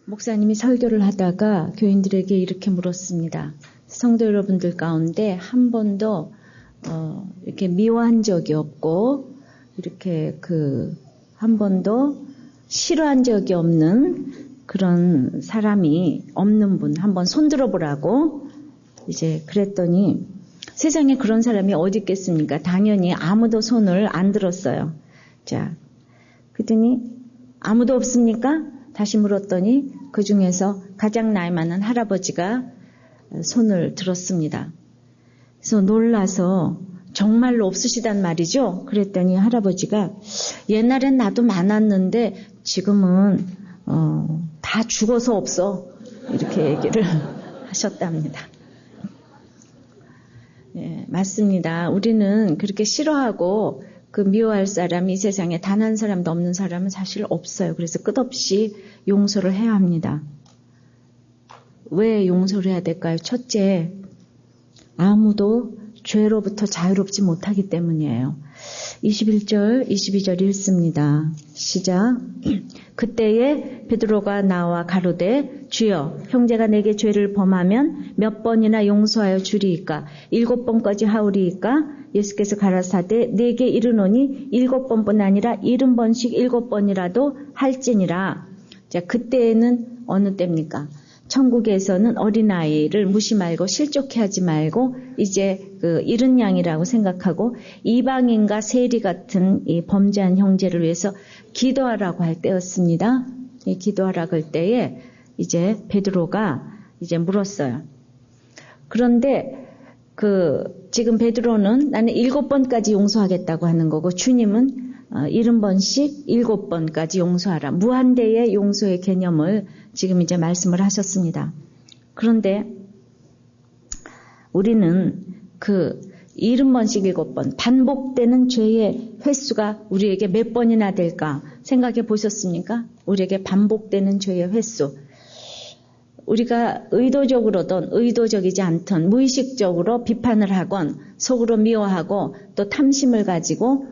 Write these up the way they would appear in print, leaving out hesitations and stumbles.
목사님이 설교를 하다가 교인들에게 이렇게 물었습니다. 성도 여러분들 가운데 한 번도 이렇게 미워한 적이 없고 이렇게 한 번도 싫어한 적이 없는 그런 사람이 없는 분 한번 손 들어보라고 이제 그랬더니 세상에 그런 사람이 어디 있겠습니까? 당연히 아무도 손을 안 들었어요. 자, 그랬더니 아무도 없습니까? 다시 물었더니 그 중에서 가장 나이 많은 할아버지가 손을 들었습니다. 그래서 놀라서 정말로 없으시단 말이죠. 그랬더니 할아버지가 옛날엔 나도 많았는데 지금은 다 죽어서 없어. 이렇게 얘기를 하셨답니다. 예, 맞습니다. 우리는 그렇게 싫어하고 미워할 사람이 이 세상에 단 한 사람도 없는 사람은 사실 없어요. 그래서 끝없이 용서를 해야 합니다. 왜 용서를 해야 될까요? 첫째, 아무도 죄로부터 자유롭지 못하기 때문이에요. 21절, 22절 읽습니다. 시작. 그때에 베드로가 나와 가로되 주여 형제가 내게 죄를 범하면 몇 번이나 용서하여 주리이까 7번까지 하오리이까 예수께서 가라사대 내게 이르노니 7번뿐 아니라 70번씩 7번이라도 할지니라. 자, 그때에는 어느 때입니까? 천국에서는 어린아이를 무시 말고 실족해 하지 말고 이제 이른 양이라고 생각하고 이방인과 세리 같은 이 범죄한 형제를 위해서 기도하라고 할 때였습니다. 이 기도하라고 할 때에 이제 베드로가 이제 물었어요. 그런데 지금 베드로는 나는 7번까지 용서하겠다고 하는 거고 주님은 70번씩 7번까지 용서하라. 무한대의 용서의 개념을 지금 이제 말씀을 하셨습니다. 그런데 우리는 70번씩 7번 반복되는 죄의 횟수가 우리에게 몇 번이나 될까 생각해 보셨습니까? 우리에게 반복되는 죄의 횟수. 우리가 의도적으로든 의도적이지 않든 무의식적으로 비판을 하건 속으로 미워하고 또 탐심을 가지고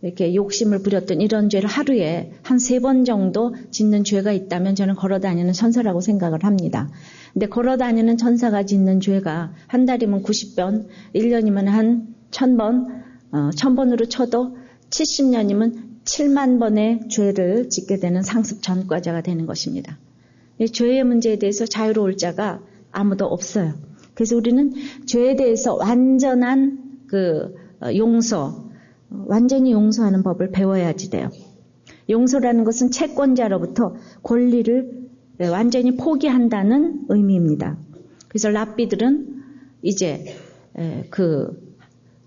이렇게 욕심을 부렸던 이런 죄를 하루에 한 3번 정도 짓는 죄가 있다면 저는 걸어다니는 천사라고 생각을 합니다. 근데 걸어다니는 천사가 짓는 죄가 한 달이면 90번, 1년이면 한 1000번, 1000번으로 쳐도 70년이면 7만 번의 죄를 짓게 되는 상습 전과자가 되는 것입니다. 죄의 문제에 대해서 자유로울 자가 아무도 없어요. 그래서 우리는 죄에 대해서 완전한 용서, 완전히 용서하는 법을 배워야지 돼요. 용서라는 것은 채권자로부터 권리를 완전히 포기한다는 의미입니다. 그래서 랍비들은 이제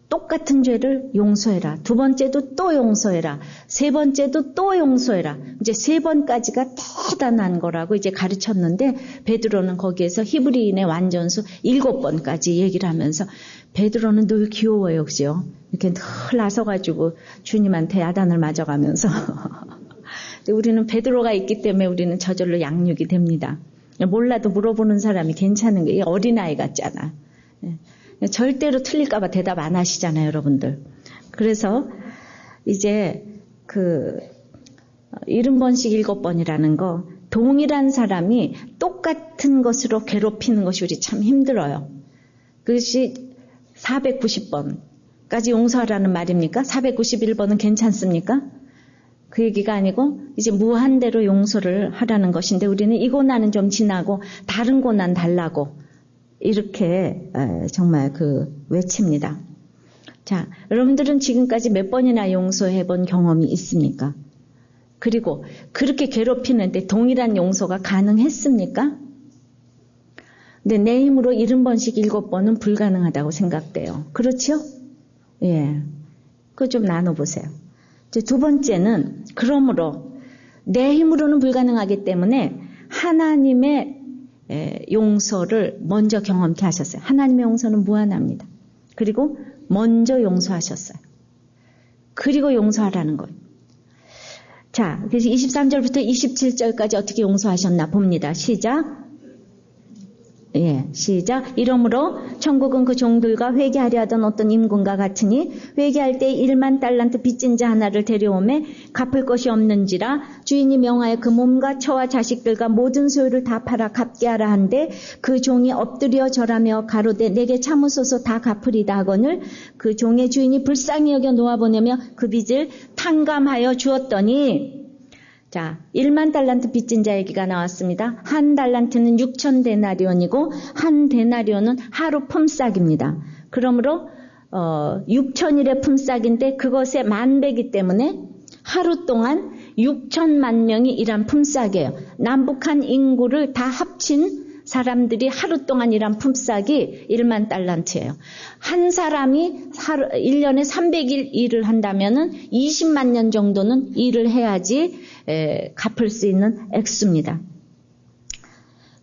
똑같은 죄를 용서해라. 2번째도 또 용서해라. 3번째도 또 용서해라. 이제 3번까지가 대단한 거라고 이제 가르쳤는데 베드로는 거기에서 히브리인의 완전수 7번까지 얘기를 하면서 베드로는 늘 귀여워요, 역시요. 이렇게 늘 나서가지고 주님한테 야단을 맞아가면서 우리는 베드로가 있기 때문에 우리는 저절로 양육이 됩니다. 몰라도 물어보는 사람이 괜찮은 게 어린아이 같잖아. 절대로 틀릴까봐 대답 안 하시잖아요, 여러분들. 그래서 이제 70번씩 7번이라는 거 동일한 사람이 똑같은 것으로 괴롭히는 것이 우리 참 힘들어요. 그것이 490번까지 용서하라는 말입니까? 491번은 괜찮습니까? 그 얘기가 아니고 이제 무한대로 용서를 하라는 것인데 우리는 이 고난은 좀 지나고 다른 고난 달라고 이렇게 정말 외칩니다. 자, 여러분들은 지금까지 몇 번이나 용서해 본 경험이 있습니까? 그리고 그렇게 괴롭히는데 동일한 용서가 가능했습니까? 근데 내 힘으로 70번씩 7번은 불가능하다고 생각돼요. 그렇죠? 예. 그거 좀 나눠보세요. 이제 2번째는 그러므로 내 힘으로는 불가능하기 때문에 하나님의 용서를 먼저 경험케 하셨어요. 하나님의 용서는 무한합니다. 그리고 먼저 용서하셨어요. 그리고 용서하라는 거예요. 자, 그래서 23절부터 27절까지 어떻게 용서하셨나 봅니다. 시작. 시작. 이러므로 천국은 그 종들과 회개하려 하던 어떤 임금과 같으니 회개할 때 1만 달란트 빚진 자 하나를 데려오매 갚을 것이 없는지라 주인이 명하여 그 몸과 처와 자식들과 모든 소유를 다 팔아 갚게 하라 한데 그 종이 엎드려 절하며 가로되 내게 참으소서 다 갚으리다 하거늘 그 종의 주인이 불쌍히 여겨 놓아보내며 그 빚을 탕감하여 주었더니 자, 1만 달란트 빚진 자 얘기가 나왔습니다. 한 달란트는 6천 데나리온이고 한 데나리온은 하루 품삯입니다. 그러므로 6천일의 품삯인데 그것의 만배기 때문에 하루 동안 6천만 명이 일한 품삯이에요. 남북한 인구를 다 합친 사람들이 하루 동안 일한 품삯이 1만 달란트예요. 한 사람이 1년에 300일 일을 한다면 20만 년 정도는 일을 해야지 갚을 수 있는 액수입니다.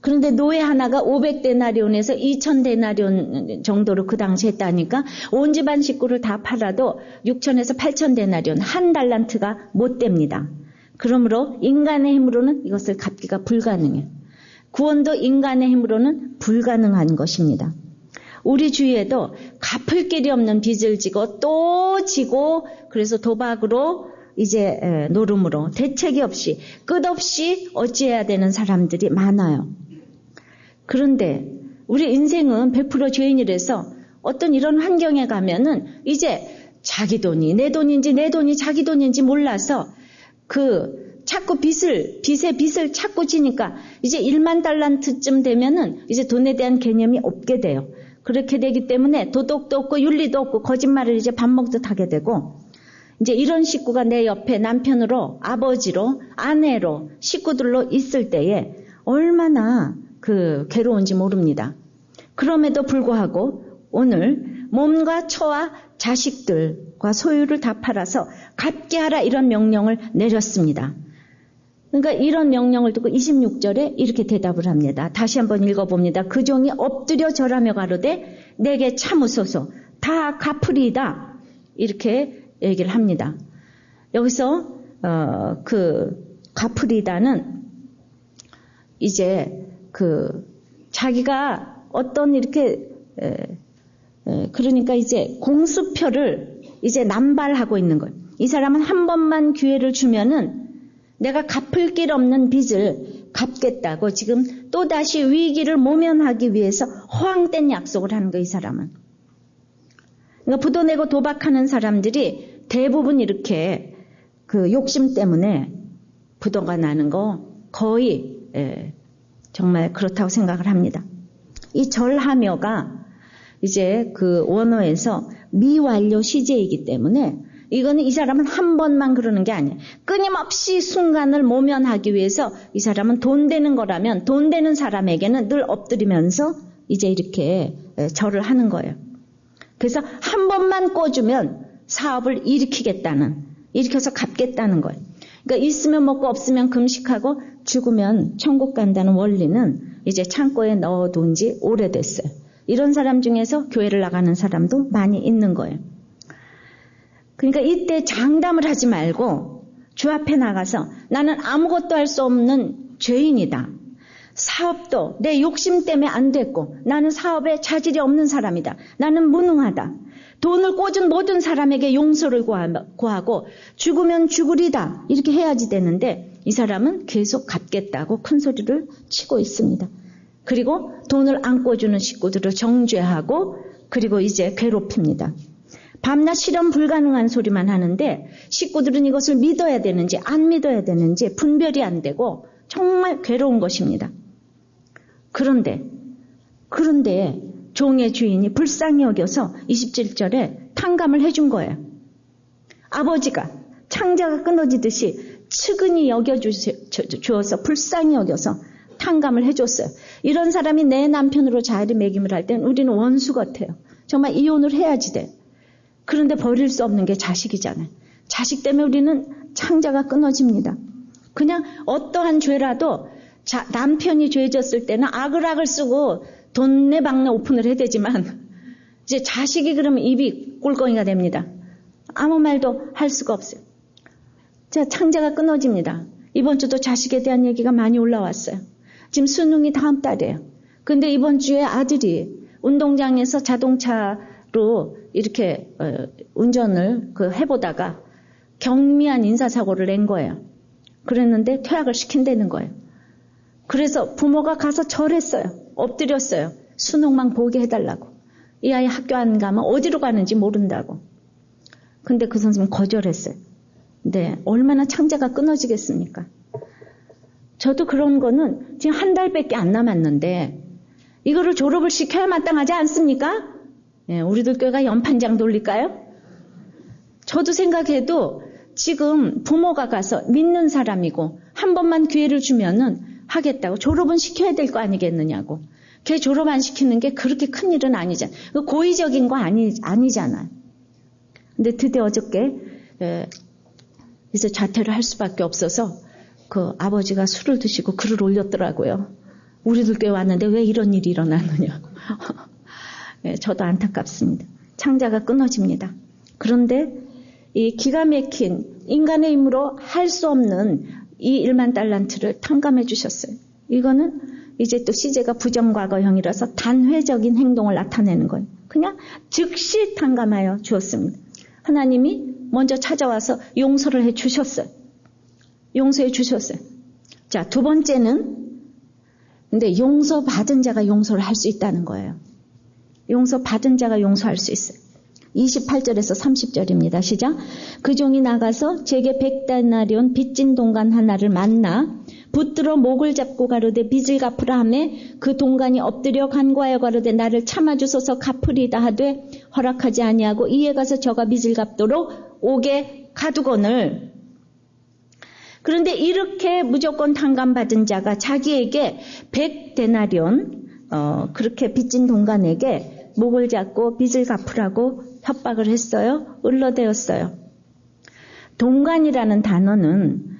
그런데 노예 하나가 500데나리온에서 2000데나리온 정도로 그 당시 했다니까 온 집안 식구를 다 팔아도 6천에서 8천데나리온 한 달란트가 못 됩니다. 그러므로 인간의 힘으로는 이것을 갚기가 불가능해요. 구원도 인간의 힘으로는 불가능한 것입니다. 우리 주위에도 갚을 길이 없는 빚을 지고 또 지고 그래서 도박으로 이제 노름으로 대책이 없이 끝없이 어찌해야 되는 사람들이 많아요. 그런데 우리 인생은 100% 죄인이라서 어떤 이런 환경에 가면은 이제 자기 돈이 내 돈인지 내 돈이 자기 돈인지 몰라서 자꾸 빚의 빚을 찾고 지니까 이제 1만 달란트쯤 되면은 이제 돈에 대한 개념이 없게 돼요. 그렇게 되기 때문에 도덕도 없고 윤리도 없고 거짓말을 이제 밥 먹듯 하게 되고 이제 이런 식구가 내 옆에 남편으로 아버지로 아내로 식구들로 있을 때에 얼마나 괴로운지 모릅니다. 그럼에도 불구하고 오늘 몸과 처와 자식들과 소유를 다 팔아서 갚게 하라 이런 명령을 내렸습니다. 그러니까 이런 명령을 듣고 26절에 이렇게 대답을 합니다. 다시 한번 읽어봅니다. 그 종이 엎드려 절하며 가로되 내게 참으소서 다 갚으리이다 이렇게 얘기를 합니다. 여기서 갚으리다는 이제 자기가 어떤 이렇게 그러니까 이제 공수표를 이제 남발하고 있는 거예요. 이 사람은 한 번만 기회를 주면은 내가 갚을 길 없는 빚을 갚겠다고 지금 또다시 위기를 모면하기 위해서 허황된 약속을 하는 거예요, 이 사람은. 그러니까 부도 내고 도박하는 사람들이 대부분 이렇게 욕심 때문에 부도가 나는 거 거의 정말 그렇다고 생각을 합니다. 이 절하며가 이제 원어에서 미완료 시제이기 때문에 이거는 이 사람은 한 번만 그러는 게 아니에요. 끊임없이 순간을 모면하기 위해서 이 사람은 돈 되는 거라면 돈 되는 사람에게는 늘 엎드리면서 이제 이렇게 절을 하는 거예요. 그래서 한 번만 꿔주면 사업을 일으켜서 갚겠다는 거예요. 그러니까 있으면 먹고 없으면 금식하고 죽으면 천국 간다는 원리는 이제 창고에 넣어둔 지 오래됐어요. 이런 사람 중에서 교회를 나가는 사람도 많이 있는 거예요. 그러니까 이때 장담을 하지 말고 주 앞에 나가서 나는 아무것도 할 수 없는 죄인이다. 사업도 내 욕심 때문에 안 됐고 나는 사업에 자질이 없는 사람이다. 나는 무능하다. 돈을 꽂은 모든 사람에게 용서를 구하고 죽으면 죽으리다. 이렇게 해야지 되는데 이 사람은 계속 갚겠다고 큰 소리를 치고 있습니다. 그리고 돈을 안 꿔주는 식구들을 정죄하고 그리고 이제 괴롭힙니다. 밤낮 실현 불가능한 소리만 하는데 식구들은 이것을 믿어야 되는지 안 믿어야 되는지 분별이 안 되고 정말 괴로운 것입니다. 그런데 종의 주인이 불쌍히 여겨서 27절에 탕감을 해준 거예요. 아버지가 창자가 끊어지듯이 측은히 여겨주어서 불쌍히 여겨서 탕감을 해줬어요. 이런 사람이 내 남편으로 자리매김을 할 때는 우리는 원수 같아요. 정말 이혼을 해야지 돼. 그런데 버릴 수 없는 게 자식이잖아요. 자식 때문에 우리는 창자가 끊어집니다. 그냥 어떠한 죄라도 남편이 죄졌을 때는 아글아글 쓰고 돈내방네 오픈을 해야 되지만 이제 자식이 그러면 입이 꿀꺽이가 됩니다. 아무 말도 할 수가 없어요. 자, 창자가 끊어집니다. 이번 주도 자식에 대한 얘기가 많이 올라왔어요. 지금 수능이 다음 달이에요. 근데 이번 주에 아들이 운동장에서 자동차로 이렇게 운전을 해보다가 경미한 인사사고를 낸 거예요. 그랬는데 퇴학을 시킨다는 거예요. 그래서 부모가 가서 절했어요. 엎드렸어요. 수능만 보게 해달라고. 이 아이 학교 안 가면 어디로 가는지 모른다고. 근데 그 선생님 거절했어요. 네, 얼마나 창자가 끊어지겠습니까? 저도 그런 거는 지금 한 달밖에 안 남았는데 이거를 졸업을 시켜야 마땅하지 않습니까? 네, 우리들 교회가 연판장 돌릴까요? 저도 생각해도 지금 부모가 가서 믿는 사람이고 한 번만 기회를 주면은 하겠다고 졸업은 시켜야 될 거 아니겠느냐고. 걔 졸업 안 시키는 게 그렇게 큰 일은 아니잖아요. 고의적인 거 아니잖아요. 근데 드디어 어저께 이제 자퇴를 할 수밖에 없어서 그 아버지가 술을 드시고 글을 올렸더라고요. 우리들 교회 왔는데 왜 이런 일이 일어나느냐고. 네, 저도 안타깝습니다. 창자가 끊어집니다. 그런데 이 기가 막힌 인간의 힘으로 할 수 없는 이 1만 달란트를 탕감해 주셨어요. 이거는 이제 또 시제가 부정과거형이라서 단회적인 행동을 나타내는 거예요. 그냥 즉시 탕감하여 주었습니다. 하나님이 먼저 찾아와서 용서를 해 주셨어요. 용서해 주셨어요. 자, 두 번째는 근데 용서받은 자가 용서를 할 수 있다는 거예요. 용서받은 자가 용서할 수 있어요. 28절에서 30절입니다. 시작. 그 종이 나가서 제게 100데나리온 빚진 동간 하나를 만나 붙들어 목을 잡고 가로되 빚을 갚으라 하매 그 동간이 엎드려 간구하여 가로되 나를 참아주소서 갚으리다 하되 허락하지 아니하고 이에 가서 저가 빚을 갚도록 옥에 가두거늘. 그런데 이렇게 무조건 탕감받은 자가 자기에게 100데나리온 그렇게 빚진 동간에게 목을 잡고 빚을 갚으라고 협박을 했어요. 을러대었어요. 동간이라는 단어는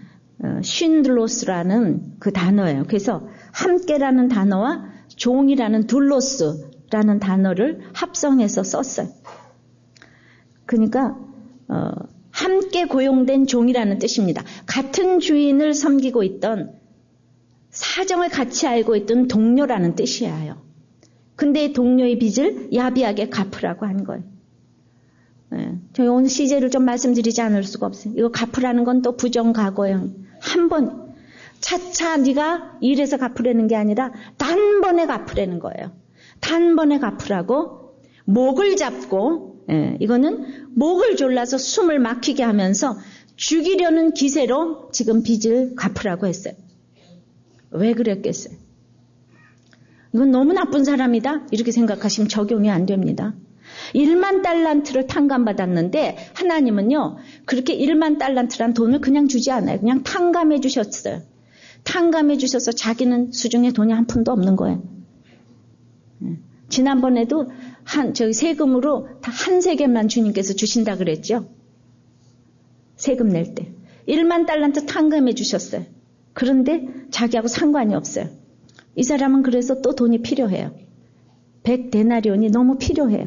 쉰들로스라는 그 단어예요. 그래서 함께라는 단어와 종이라는 둘로스라는 단어를 합성해서 썼어요. 그러니까 함께 고용된 종이라는 뜻입니다. 같은 주인을 섬기고 있던 사정을 같이 알고 있던 동료라는 뜻이에요. 근데 동료의 빚을 야비하게 갚으라고 한 거예요. 네, 저희 오늘 시제를 좀 말씀드리지 않을 수가 없어요. 이거 갚으라는 건 또 부정과거형. 한 번 차차 네가 일해서 갚으라는 게 아니라 단번에 갚으라는 거예요. 단번에 갚으라고 목을 잡고 이거는 목을 졸라서 숨을 막히게 하면서 죽이려는 기세로 지금 빚을 갚으라고 했어요. 왜 그랬겠어요? 이건 너무 나쁜 사람이다 이렇게 생각하시면 적용이 안 됩니다. 1만 달란트를 탕감받았는데 하나님은요 그렇게 1만 달란트란 돈을 그냥 주지 않아요. 그냥 탕감해 주셨어요. 탕감해 주셔서 자기는 수중에 돈이 한 푼도 없는 거예요. 지난번에도 저희 세금으로 다 한 세겔만 주님께서 주신다 그랬죠. 세금 낼 때 1만 달란트 탕감해 주셨어요. 그런데 자기하고 상관이 없어요. 이 사람은 그래서 또 돈이 필요해요. 100데나리온이 너무 필요해요.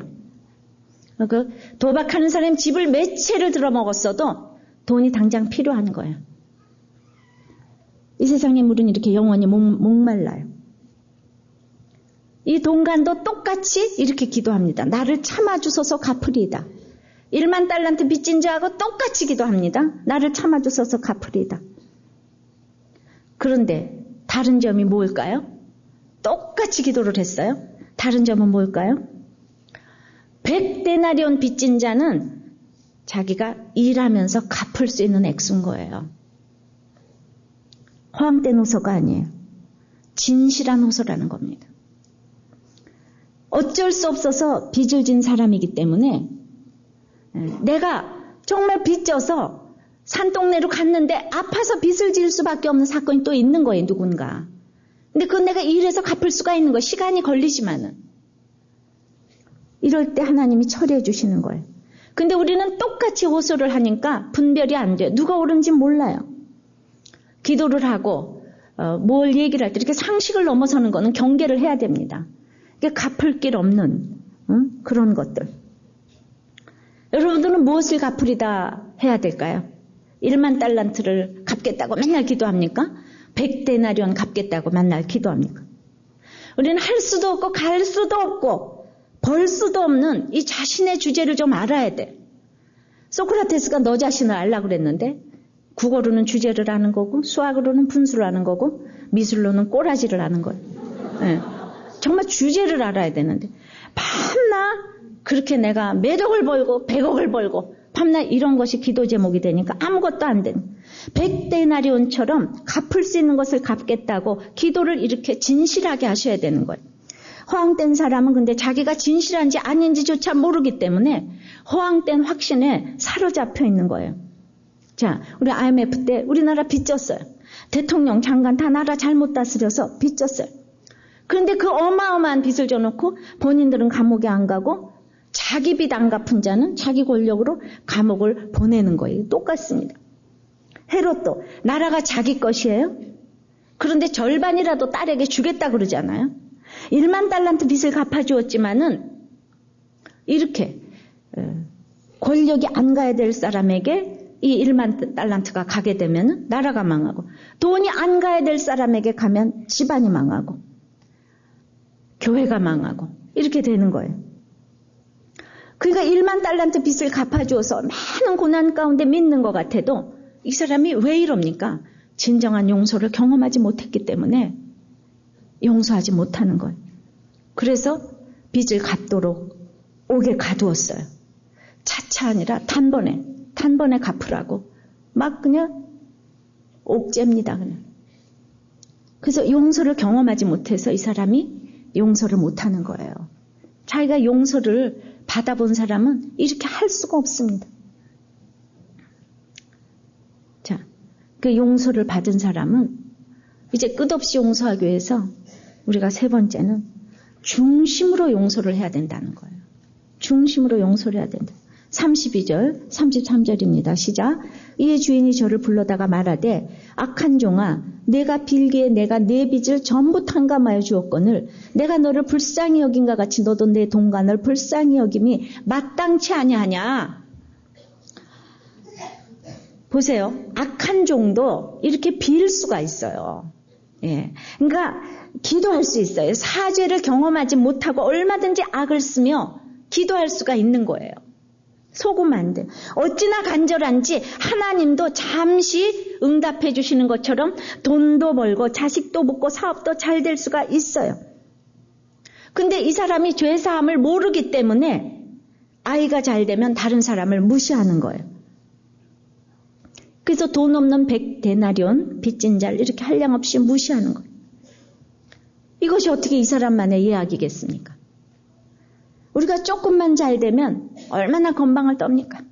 그 도박하는 사람이 집을 몇 채를 들어먹었어도 돈이 당장 필요한 거예요. 이 세상의 물은 이렇게 영원히 목말라요. 이 동간도 똑같이 이렇게 기도합니다. 나를 참아주소서 갚으리이다. 1만 달란트 빚진 자하고 똑같이 기도합니다. 나를 참아주소서 갚으리이다. 그런데 다른 점이 뭘까요? 똑같이 기도를 했어요. 다른 점은 뭘까요? 100데나리온 빚진 자는 자기가 일하면서 갚을 수 있는 액수인 거예요. 허황된 호소가 아니에요. 진실한 호소라는 겁니다. 어쩔 수 없어서 빚을 진 사람이기 때문에 내가 정말 빚져서 산동네로 갔는데 아파서 빚을 질 수밖에 없는 사건이 또 있는 거예요. 누군가. 근데 그건 내가 일해서 갚을 수가 있는 거예요. 시간이 걸리지만은. 이럴 때 하나님이 처리해 주시는 거예요. 근데 우리는 똑같이 호소를 하니까 분별이 안 돼요. 누가 옳은지 몰라요. 기도를 하고 뭘 얘기를 할 때 이렇게 상식을 넘어서는 거는 경계를 해야 됩니다. 이게 갚을 길 없는 그런 것들. 여러분들은 무엇을 갚으리다 해야 될까요? 1만 달란트를 갚겠다고 맨날 기도합니까? 100데나리온 갚겠다고 맨날 기도합니까? 우리는 할 수도 없고 갈 수도 없고 벌 수도 없는 이 자신의 주제를 좀 알아야 돼. 소크라테스가 너 자신을 알라고 그랬는데 국어로는 주제를 아는 거고 수학으로는 분수를 아는 거고 미술로는 꼬라지를 아는 거예요. 네. 정말 주제를 알아야 되는데 밤낮 그렇게 내가 몇 억을 벌고 100억을 벌고 밤낮 이런 것이 기도 제목이 되니까 아무것도 안 되는 100데나리온처럼 갚을 수 있는 것을 갚겠다고 기도를 이렇게 진실하게 하셔야 되는 거예요. 허황된 사람은 근데 자기가 진실한지 아닌지조차 모르기 때문에 허황된 확신에 사로잡혀 있는 거예요. 자, 우리 IMF 때 우리나라 빚졌어요. 대통령, 장관 다 나라 잘못 다스려서 빚졌어요. 그런데 그 어마어마한 빚을 져놓고 본인들은 감옥에 안 가고 자기 빚 안 갚은 자는 자기 권력으로 감옥을 보내는 거예요. 똑같습니다. 헤롯도 나라가 자기 것이에요. 그런데 절반이라도 딸에게 주겠다 그러잖아요. 1만 달란트 빚을 갚아주었지만은 이렇게 권력이 안 가야 될 사람에게 이 1만 달란트가 가게 되면 나라가 망하고 돈이 안 가야 될 사람에게 가면 집안이 망하고 교회가 망하고 이렇게 되는 거예요. 그러니까 1만 달란트 빚을 갚아주어서 많은 고난 가운데 믿는 것 같아도 이 사람이 왜 이럽니까? 진정한 용서를 경험하지 못했기 때문에 용서하지 못하는 거예요. 그래서 빚을 갚도록 옥에 가두었어요. 차차 아니라 단번에 갚으라고 막 그냥 옥죄입니다. 그냥. 그래서 용서를 경험하지 못해서 이 사람이 용서를 못하는 거예요. 자기가 용서를 받아본 사람은 이렇게 할 수가 없습니다. 자, 그 용서를 받은 사람은 이제 끝없이 용서하기 위해서 우리가 세 번째는 중심으로 용서를 해야 된다는 거예요. 중심으로 용서를 해야 된다. 32절, 33절입니다. 시작. 이에 주인이 저를 불러다가 말하되 악한 종아 내가 빌기에 내가 내 빚을 전부 탕감하여 주었거늘 내가 너를 불쌍히 여긴가 같이 너도 내 동간을 불쌍히 여김이 마땅치 아니하냐. 보세요. 악한 종도 이렇게 빌 수가 있어요. 예. 그러니까 기도할 수 있어요. 사죄를 경험하지 못하고 얼마든지 악을 쓰며 기도할 수가 있는 거예요. 속으면 안 돼. 어찌나 간절한지 하나님도 잠시 응답해 주시는 것처럼 돈도 벌고 자식도 먹고 사업도 잘 될 수가 있어요. 근데 이 사람이 죄사함을 모르기 때문에 아이가 잘 되면 다른 사람을 무시하는 거예요. 그래서 돈 없는 100데나리온 빚진 자를 이렇게 한량없이 무시하는 거예요. 이것이 어떻게 이 사람만의 이야기겠습니까? 우리가 조금만 잘 되면 얼마나 건방을 떱니까?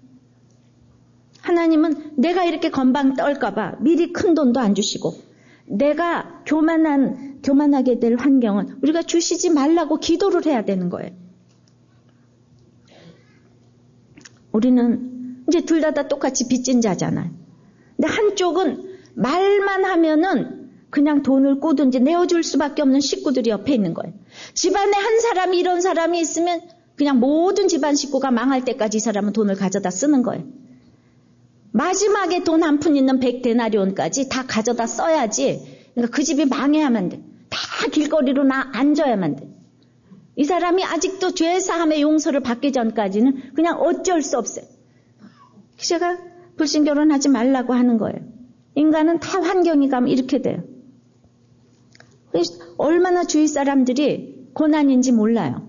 하나님은 내가 이렇게 건방 떨까봐 미리 큰 돈도 안 주시고 내가 교만하게 될 환경은 우리가 주시지 말라고 기도를 해야 되는 거예요. 우리는 이제 둘 다 똑같이 빚진 자잖아요. 근데 한쪽은 말만 하면은 그냥 돈을 꼬든지 내어줄 수밖에 없는 식구들이 옆에 있는 거예요. 집안에 한 사람이 이런 사람이 있으면 그냥 모든 집안 식구가 망할 때까지 이 사람은 돈을 가져다 쓰는 거예요. 마지막에 돈 한 푼 있는 100데나리온까지 다 가져다 써야지. 그러니까 그 집이 망해야만 돼. 다 길거리로 앉아야만 돼. 이 사람이 아직도 죄사함의 용서를 받기 전까지는 그냥 어쩔 수 없어요. 제가 불신결혼하지 말라고 하는 거예요. 인간은 다 환경이 가면 이렇게 돼요. 얼마나 주위 사람들이 고난인지 몰라요.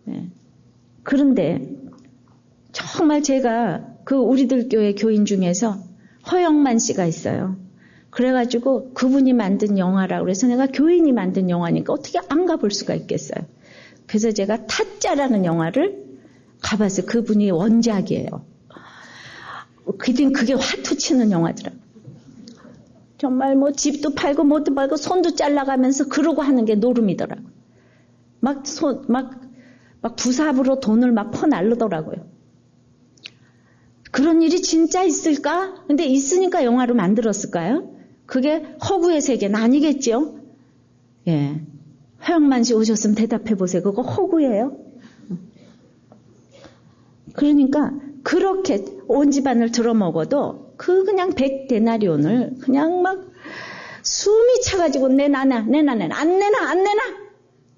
네. 그런데 정말 제가 그 우리들 교회 교인 중에서 허영만 씨가 있어요. 그래가지고 그분이 만든 영화라고 그래서 내가 교인이 만든 영화니까 어떻게 안 가볼 수가 있겠어요. 그래서 제가 타짜라는 영화를 가봤어요. 그분이 원작이에요. 그게 화투 치는 영화더라고요. 정말 뭐 집도 팔고 못도 팔고 손도 잘라가면서 그러고 하는 게 노름이더라고요. 막 부삽으로 돈을 막 퍼날르더라고요. 그런 일이 진짜 있을까? 근데 있으니까 영화로 만들었을까요? 그게 허구의 세계는 아니겠죠? 예. 허영만 씨 오셨으면 대답해 보세요. 그거 허구예요? 그러니까 그렇게 온 집안을 들어먹어도 그냥 100데나리온을 그냥 막 숨이 차가지고 내놔 안 내놔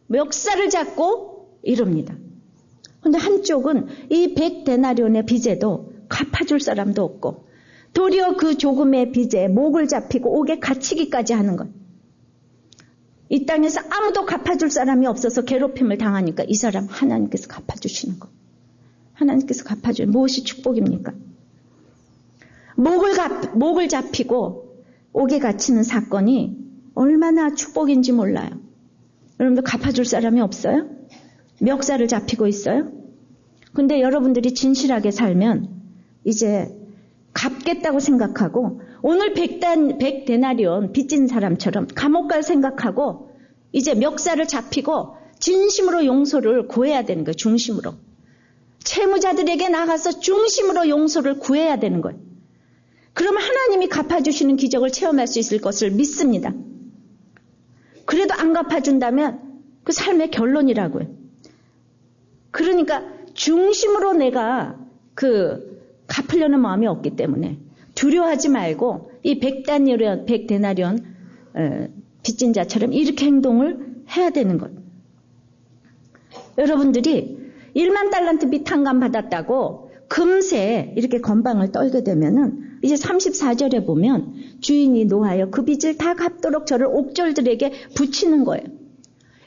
멱살을 잡고 이럽니다. 근데 한쪽은 이 100데나리온의 빚에도 갚아줄 사람도 없고 도리어 그 조금의 빚에 목을 잡히고 옥에 갇히기까지 하는 것. 이 땅에서 아무도 갚아줄 사람이 없어서 괴롭힘을 당하니까 이 사람 하나님께서 갚아주시는 것. 하나님께서 갚아주는 무엇이 축복입니까? 목을 잡히고 옥에 갇히는 사건이 얼마나 축복인지 몰라요. 여러분들 갚아줄 사람이 없어요? 멱살을 잡히고 있어요? 근데 여러분들이 진실하게 살면 이제 갚겠다고 생각하고 오늘 100데나리온 빚진 사람처럼 감옥 갈 생각하고 이제 멱살을 잡히고 진심으로 용서를 구해야 되는 거예요. 중심으로. 채무자들에게 나가서 중심으로 용서를 구해야 되는 거예요. 그러면 하나님이 갚아주시는 기적을 체험할 수 있을 것을 믿습니다. 그래도 안 갚아준다면 그 삶의 결론이라고요. 그러니까 중심으로 내가 갚으려는 마음이 없기 때문에 두려워하지 말고 이 100데나리온 빚진 자처럼 이렇게 행동을 해야 되는 것. 여러분들이 1만 달란트 빚 탕감 받았다고 금세 이렇게 건방을 떨게 되면은 이제 34절에 보면 주인이 노하여 그 빚을 다 갚도록 저를 옥졸들에게 붙이는 거예요.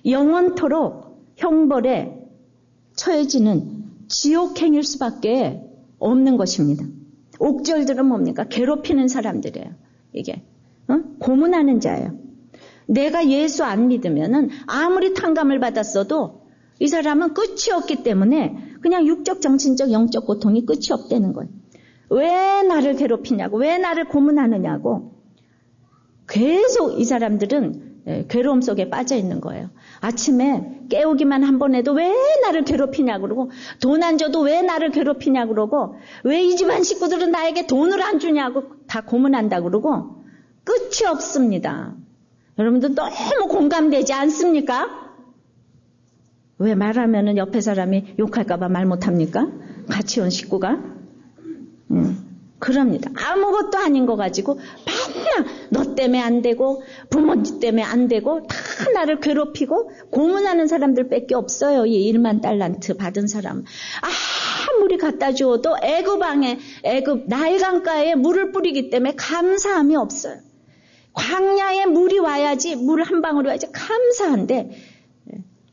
영원토록 형벌에 처해지는 지옥행일 수밖에 없는 것입니다. 옥졸들은 뭡니까? 괴롭히는 사람들이에요. 이게 고문하는 자예요. 내가 예수 안 믿으면은 아무리 탕감을 받았어도 이 사람은 끝이 없기 때문에 그냥 육적, 정신적, 영적 고통이 끝이 없다는 거예요. 왜 나를 괴롭히냐고, 왜 나를 고문하느냐고 계속 이 사람들은 괴로움 속에 빠져 있는 거예요. 아침에 깨우기만 한 번 해도 왜 나를 괴롭히냐고 그러고 돈 안 줘도 왜 나를 괴롭히냐고 그러고 왜 이 집안 식구들은 나에게 돈을 안 주냐고 다 고문한다고 그러고 끝이 없습니다. 여러분들 너무 공감되지 않습니까? 왜 말하면은 옆에 사람이 욕할까봐 말 못합니까? 같이 온 식구가? 그럽니다. 아무것도 아닌 거 가지고 맨날 너 때문에 안 되고 부모님 때문에 안 되고 다 나를 괴롭히고 고문하는 사람들밖에 없어요. 이 1만 달란트 받은 사람. 아무리 갖다 주어도 애굽 나일강가에 물을 뿌리기 때문에 감사함이 없어요. 광야에 물이 와야지, 물 한 방울이 와야지 감사한데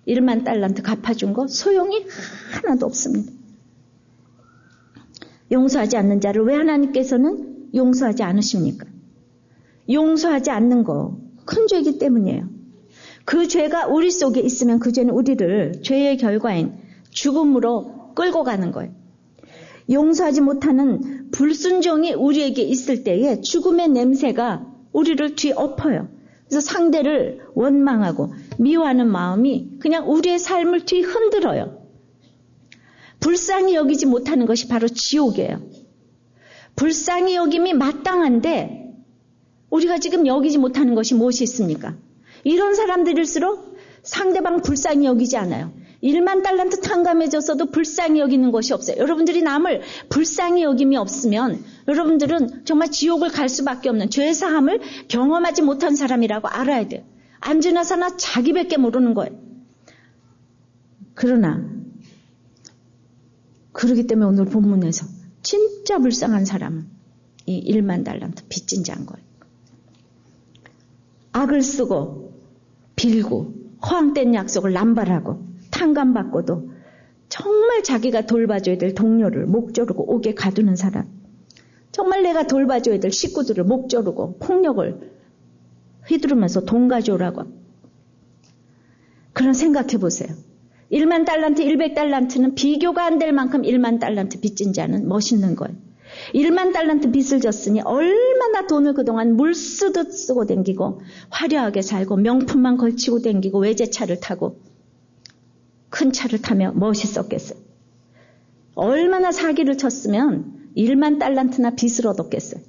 1만 달란트 갚아준 거 소용이 하나도 없습니다. 용서하지 않는 자를 왜 하나님께서는 용서하지 않으십니까? 용서하지 않는 거 큰 죄이기 때문이에요. 그 죄가 우리 속에 있으면 그 죄는 우리를 죄의 결과인 죽음으로 끌고 가는 거예요. 용서하지 못하는 불순종이 우리에게 있을 때에 죽음의 냄새가 우리를 뒤엎어요. 그래서 상대를 원망하고 미워하는 마음이 그냥 우리의 삶을 뒤흔들어요. 불쌍히 여기지 못하는 것이 바로 지옥이에요. 불쌍히 여김이 마땅한데 우리가 지금 여기지 못하는 것이 무엇이 있습니까? 이런 사람들일수록 상대방 불쌍히 여기지 않아요. 1만 달란트 탕감해줬어도 불쌍히 여기는 것이 없어요. 여러분들이 남을 불쌍히 여김이 없으면 여러분들은 정말 지옥을 갈 수밖에 없는 죄사함을 경험하지 못한 사람이라고 알아야 돼요. 안지나 사나 자기밖에 모르는 거예요. 그러나 그러기 때문에 오늘 본문에서 진짜 불쌍한 사람은 이 1만 달란트 빚진 자인 거예요. 악을 쓰고 빌고 허황된 약속을 남발하고 탕감받고도 정말 자기가 돌봐줘야 될 동료를 목 조르고 옥에 가두는 사람, 정말 내가 돌봐줘야 될 식구들을 목 조르고 폭력을 휘두르면서 돈 가져오라고. 그런 생각해 보세요. 1만 달란트, 100달란트는 비교가 안 될 만큼 1만 달란트 빚진 자는 멋있는 거예요. 1만 달란트 빚을 졌으니 얼마나 돈을 그동안 물 쓰듯 쓰고 댕기고 화려하게 살고 명품만 걸치고 댕기고 외제차를 타고 큰 차를 타며 멋있었겠어요. 얼마나 사기를 쳤으면 1만 달란트나 빚을 얻었겠어요.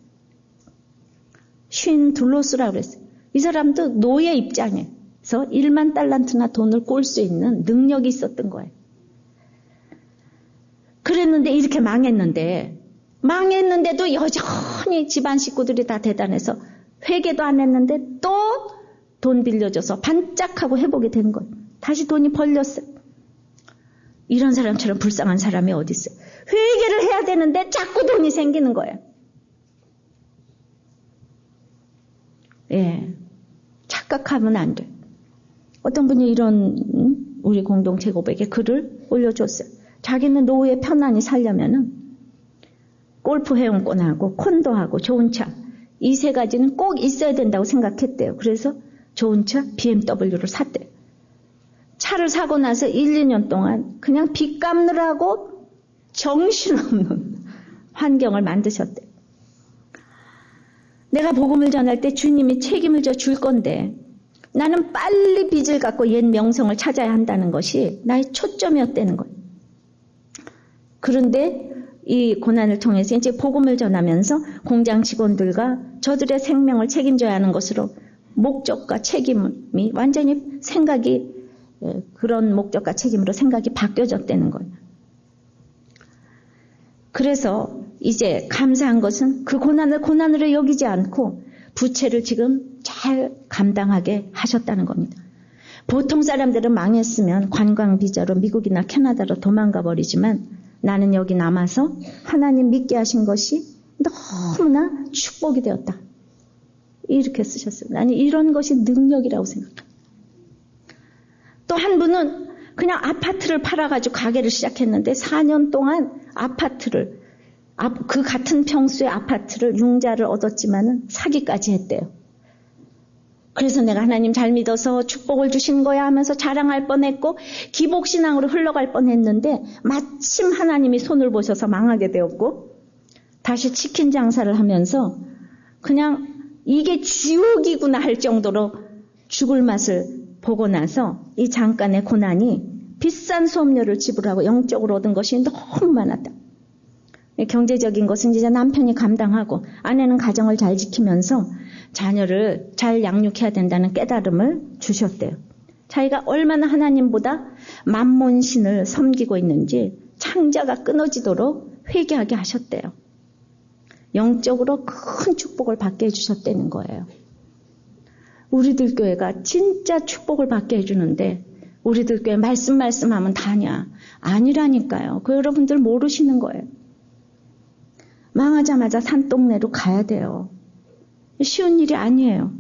쉰 둘로스라고 그랬어요. 이 사람도 노예 입장에서 1만 달란트나 돈을 꼴 수 있는 능력이 있었던 거예요. 그랬는데 이렇게 망했는데도 여전히 집안 식구들이 다 대단해서 회개도 안 했는데 또 돈 빌려줘서 반짝하고 회복이 된 거예요. 다시 돈이 벌렸어요. 이런 사람처럼 불쌍한 사람이 어디 있어요? 회개를 해야 되는데 자꾸 돈이 생기는 거예요. 예, 착각하면 안 돼. 어떤 분이 이런 우리 공동체 고백에 글을 올려줬어요. 자기는 노후에 편안히 살려면은 골프 회원권하고 콘도하고 좋은 차 이 세 가지는 꼭 있어야 된다고 생각했대요. 그래서 좋은 차 BMW를 샀대요. 차를 사고 나서 1, 2년 동안 그냥 빚 갚느라고 정신없는 환경을 만드셨대요. 내가 복음을 전할 때 주님이 책임을 줄 건데 나는 빨리 빚을 갚고 옛 명성을 찾아야 한다는 것이 나의 초점이었다는 거예요. 그런데 이 고난을 통해서 이제 복음을 전하면서 공장 직원들과 저들의 생명을 책임져야 하는 것으로 목적과 책임이 완전히 생각이 그런 목적과 책임으로 생각이 바뀌어졌다는 거예요. 그래서 이제 감사한 것은 그 고난을 고난으로 여기지 않고 부채를 지금 잘 감당하게 하셨다는 겁니다. 보통 사람들은 망했으면 관광 비자로 미국이나 캐나다로 도망가 버리지만 나는 여기 남아서 하나님 믿게 하신 것이 너무나 축복이 되었다. 이렇게 쓰셨어요. 나는 이런 것이 능력이라고 생각합니다. 또 한 분은 그냥 아파트를 팔아가지고 가게를 시작했는데 4년 동안 아파트를 그 같은 평수의 아파트를 융자를 얻었지만은 사기까지 했대요. 그래서 내가 하나님 잘 믿어서 축복을 주신 거야 하면서 자랑할 뻔했고 기복신앙으로 흘러갈 뻔했는데 마침 하나님이 손을 보셔서 망하게 되었고 다시 치킨 장사를 하면서 그냥 이게 지옥이구나 할 정도로 죽을 맛을 보고 나서 이 잠깐의 고난이 비싼 수업료를 지불하고 영적으로 얻은 것이 너무 많았다. 경제적인 것은 이제 남편이 감당하고 아내는 가정을 잘 지키면서 자녀를 잘 양육해야 된다는 깨달음을 주셨대요. 자기가 얼마나 하나님보다 만몬신을 섬기고 있는지 창자가 끊어지도록 회개하게 하셨대요. 영적으로 큰 축복을 받게 해주셨다는 거예요. 우리들 교회가 진짜 축복을 받게 해주는데 우리들 교회 말씀하면 다냐? 아니라니까요. 그 여러분들 모르시는 거예요. 망하자마자 산동네로 가야 돼요. 쉬운 일이 아니에요.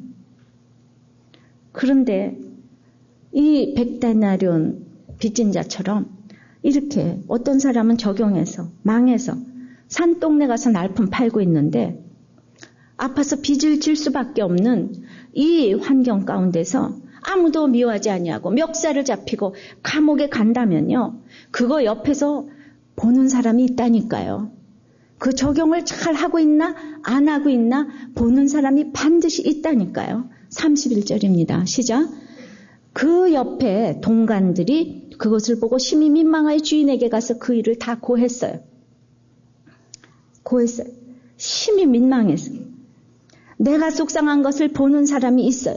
그런데 이 백데나리온 빚진 자처럼 이렇게 어떤 사람은 적용해서 망해서 산동네 가서 날품 팔고 있는데 아파서 빚을 질 수밖에 없는 이 환경 가운데서 아무도 미워하지 아니하고 멱살을 잡히고 감옥에 간다면요. 그거 옆에서 보는 사람이 있다니까요. 그 적용을 잘 하고 있나 안 하고 있나 보는 사람이 반드시 있다니까요. 31절입니다. 시작. 그 옆에 동간들이 그것을 보고 심히 민망하여 주인에게 가서 그 일을 다 고했어요. 심히 민망해서. 내가 속상한 것을 보는 사람이 있어요.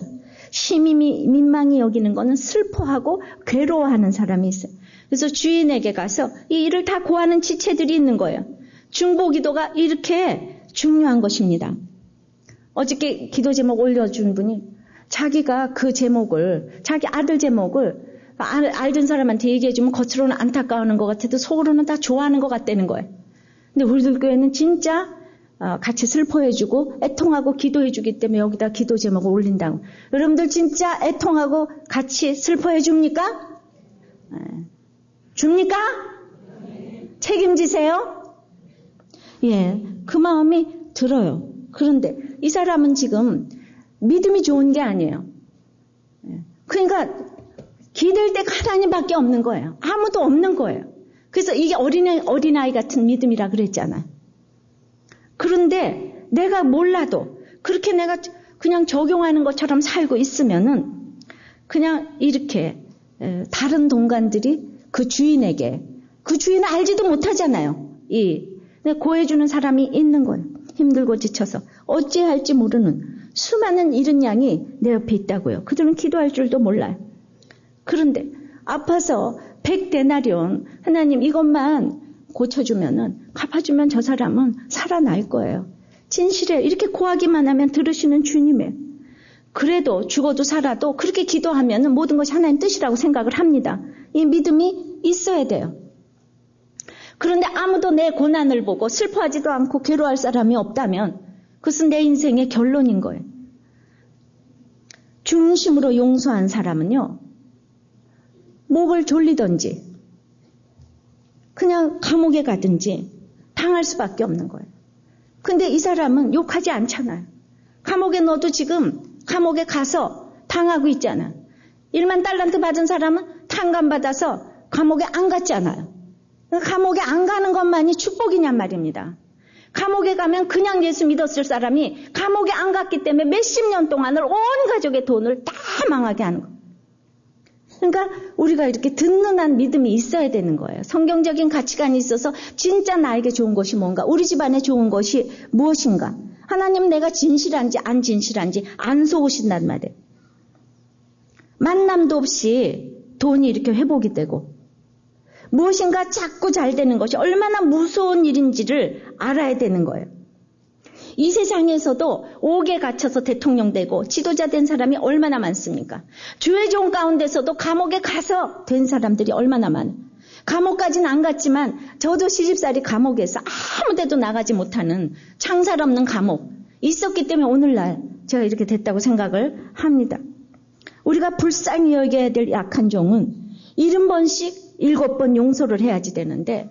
심히 민망히 여기는 거는 슬퍼하고 괴로워하는 사람이 있어요. 그래서 주인에게 가서 이 일을 다 고하는 지체들이 있는 거예요. 중보기도가 이렇게 중요한 것입니다. 어저께 기도 제목 올려준 분이 자기가 그 제목을 자기 아들 제목을 알던 사람한테 얘기해주면 겉으로는 안타까워하는 것 같아도 속으로는 다 좋아하는 것 같다는 거예요. 근데 우리들 교회는 진짜 같이 슬퍼해주고 애통하고 기도해주기 때문에 여기다 기도 제목을 올린다고. 여러분들 진짜 애통하고 같이 슬퍼해줍니까? 줍니까? 책임지세요? 예, 그 마음이 들어요. 그런데 이 사람은 지금 믿음이 좋은 게 아니에요. 그러니까 기댈 데가 하나님밖에 없는 거예요. 아무도 없는 거예요. 그래서 이게 어린아이 같은 믿음이라 그랬잖아요. 그런데 내가 몰라도 그렇게 내가 그냥 적용하는 것처럼 살고 있으면은 그냥 이렇게 다른 동간들이 그 주인에게 그 주인을 알지도 못하잖아요. 고해주는 사람이 있는 거예요. 힘들고 지쳐서 어찌할지 모르는 수많은 이른 양이 내 옆에 있다고요. 그들은 기도할 줄도 몰라요. 그런데 아파서 100데나리온 하나님 이것만 고쳐주면은 갚아주면 저 사람은 살아날 거예요. 진실에 이렇게 고하기만 하면 들으시는 주님이에요. 그래도 죽어도 살아도 그렇게 기도하면 모든 것이 하나님 뜻이라고 생각을 합니다. 이 믿음이 있어야 돼요. 그런데 아무도 내 고난을 보고 슬퍼하지도 않고 괴로워할 사람이 없다면 그것은 내 인생의 결론인 거예요. 중심으로 용서한 사람은요, 목을 졸리든지 그냥 감옥에 가든지 당할 수밖에 없는 거예요. 근데 이 사람은 욕하지 않잖아요. 감옥에 넣어도 지금 감옥에 가서 당하고 있잖아요. 1만 달란트 받은 사람은 탕감받아서 감옥에 안 갔잖아요. 감옥에 안 가는 것만이 축복이냔 말입니다. 감옥에 가면 그냥 예수 믿었을 사람이 감옥에 안 갔기 때문에 몇십 년 동안을 온 가족의 돈을 다 망하게 하는 거예요. 그러니까 우리가 이렇게 든든한 믿음이 있어야 되는 거예요. 성경적인 가치관이 있어서 진짜 나에게 좋은 것이 뭔가, 우리 집안에 좋은 것이 무엇인가. 하나님 내가 진실한지 안 진실한지 안 속으신단 말이에요. 만남도 없이 돈이 이렇게 회복이 되고 무엇인가 자꾸 잘 되는 것이 얼마나 무서운 일인지를 알아야 되는 거예요. 이 세상에서도 옥에 갇혀서 대통령 되고 지도자 된 사람이 얼마나 많습니까? 주의종 가운데서도 감옥에 가서 된 사람들이 얼마나 많아요. 감옥까지는 안 갔지만 저도 시집살이 감옥에서 아무 데도 나가지 못하는 창살 없는 감옥 있었기 때문에 오늘날 제가 이렇게 됐다고 생각을 합니다. 우리가 불쌍히 여겨야 될 약한 종은 70번씩 7번 용서를 해야지 되는데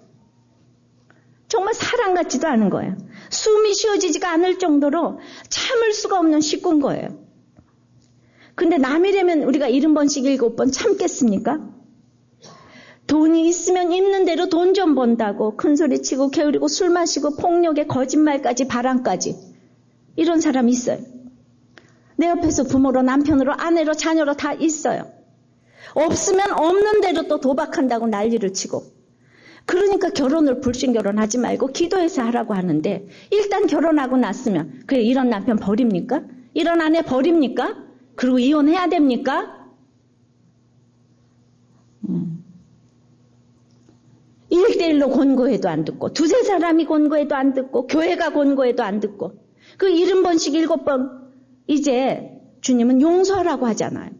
정말 사랑 같지도 않은 거예요. 숨이 쉬어지지가 않을 정도로 참을 수가 없는 식구인 거예요. 근데 남이라면 우리가 70번씩 7번 참겠습니까? 돈이 있으면 있는 대로 돈 좀 번다고 큰소리치고 게으르고 술 마시고 폭력에 거짓말까지 바람까지 이런 사람이 있어요. 내 옆에서 부모로 남편으로 아내로 자녀로 다 있어요. 없으면 없는 대로 또 도박한다고 난리를 치고 그러니까 결혼을 불신결혼하지 말고 기도해서 하라고 하는데 일단 결혼하고 났으면 그래 이런 남편 버립니까? 이런 아내 버립니까? 그리고 이혼해야 됩니까? 1대1로 권고해도 안 듣고 두세 사람이 권고해도 안 듣고 교회가 권고해도 안 듣고 그 70번씩 7번 이제 주님은 용서하라고 하잖아요.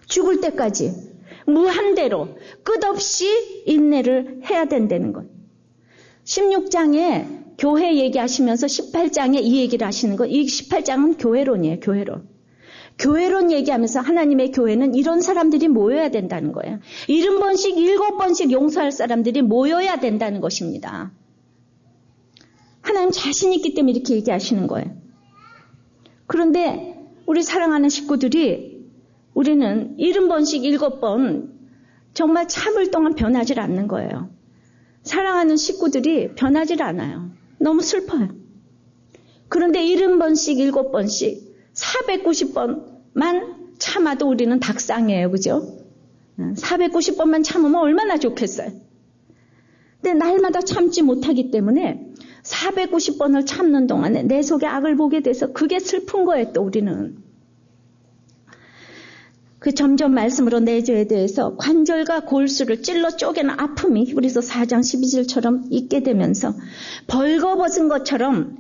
죽을 때까지 무한대로 끝없이 인내를 해야 된다는 거예요. 16장에 교회 얘기하시면서 18장에 이 얘기를 하시는 거예요. 이 18장은 교회론이에요. 교회론. 교회론 얘기하면서 하나님의 교회는 이런 사람들이 모여야 된다는 거예요. 70번씩 7번씩 용서할 사람들이 모여야 된다는 것입니다. 하나님 자신 있기 때문에 이렇게 얘기하시는 거예요. 그런데 우리 사랑하는 식구들이 우리는 70번씩 7번 정말 참을 동안 변하질 않는 거예요. 사랑하는 식구들이 변하질 않아요. 너무 슬퍼요. 그런데 70번씩 7번씩 490번만 참아도 우리는 닭상이에요. 그죠? 490번만 참으면 얼마나 좋겠어요. 근데 날마다 참지 못하기 때문에 490번을 참는 동안에 내 속에 악을 보게 돼서 그게 슬픈 거예요. 또 우리는. 그 점점 말씀으로 내줘야 돼서 관절과 골수를 찔러 쪼개는 아픔이 히브리서 4장 12절처럼 있게 되면서 벌거벗은 것처럼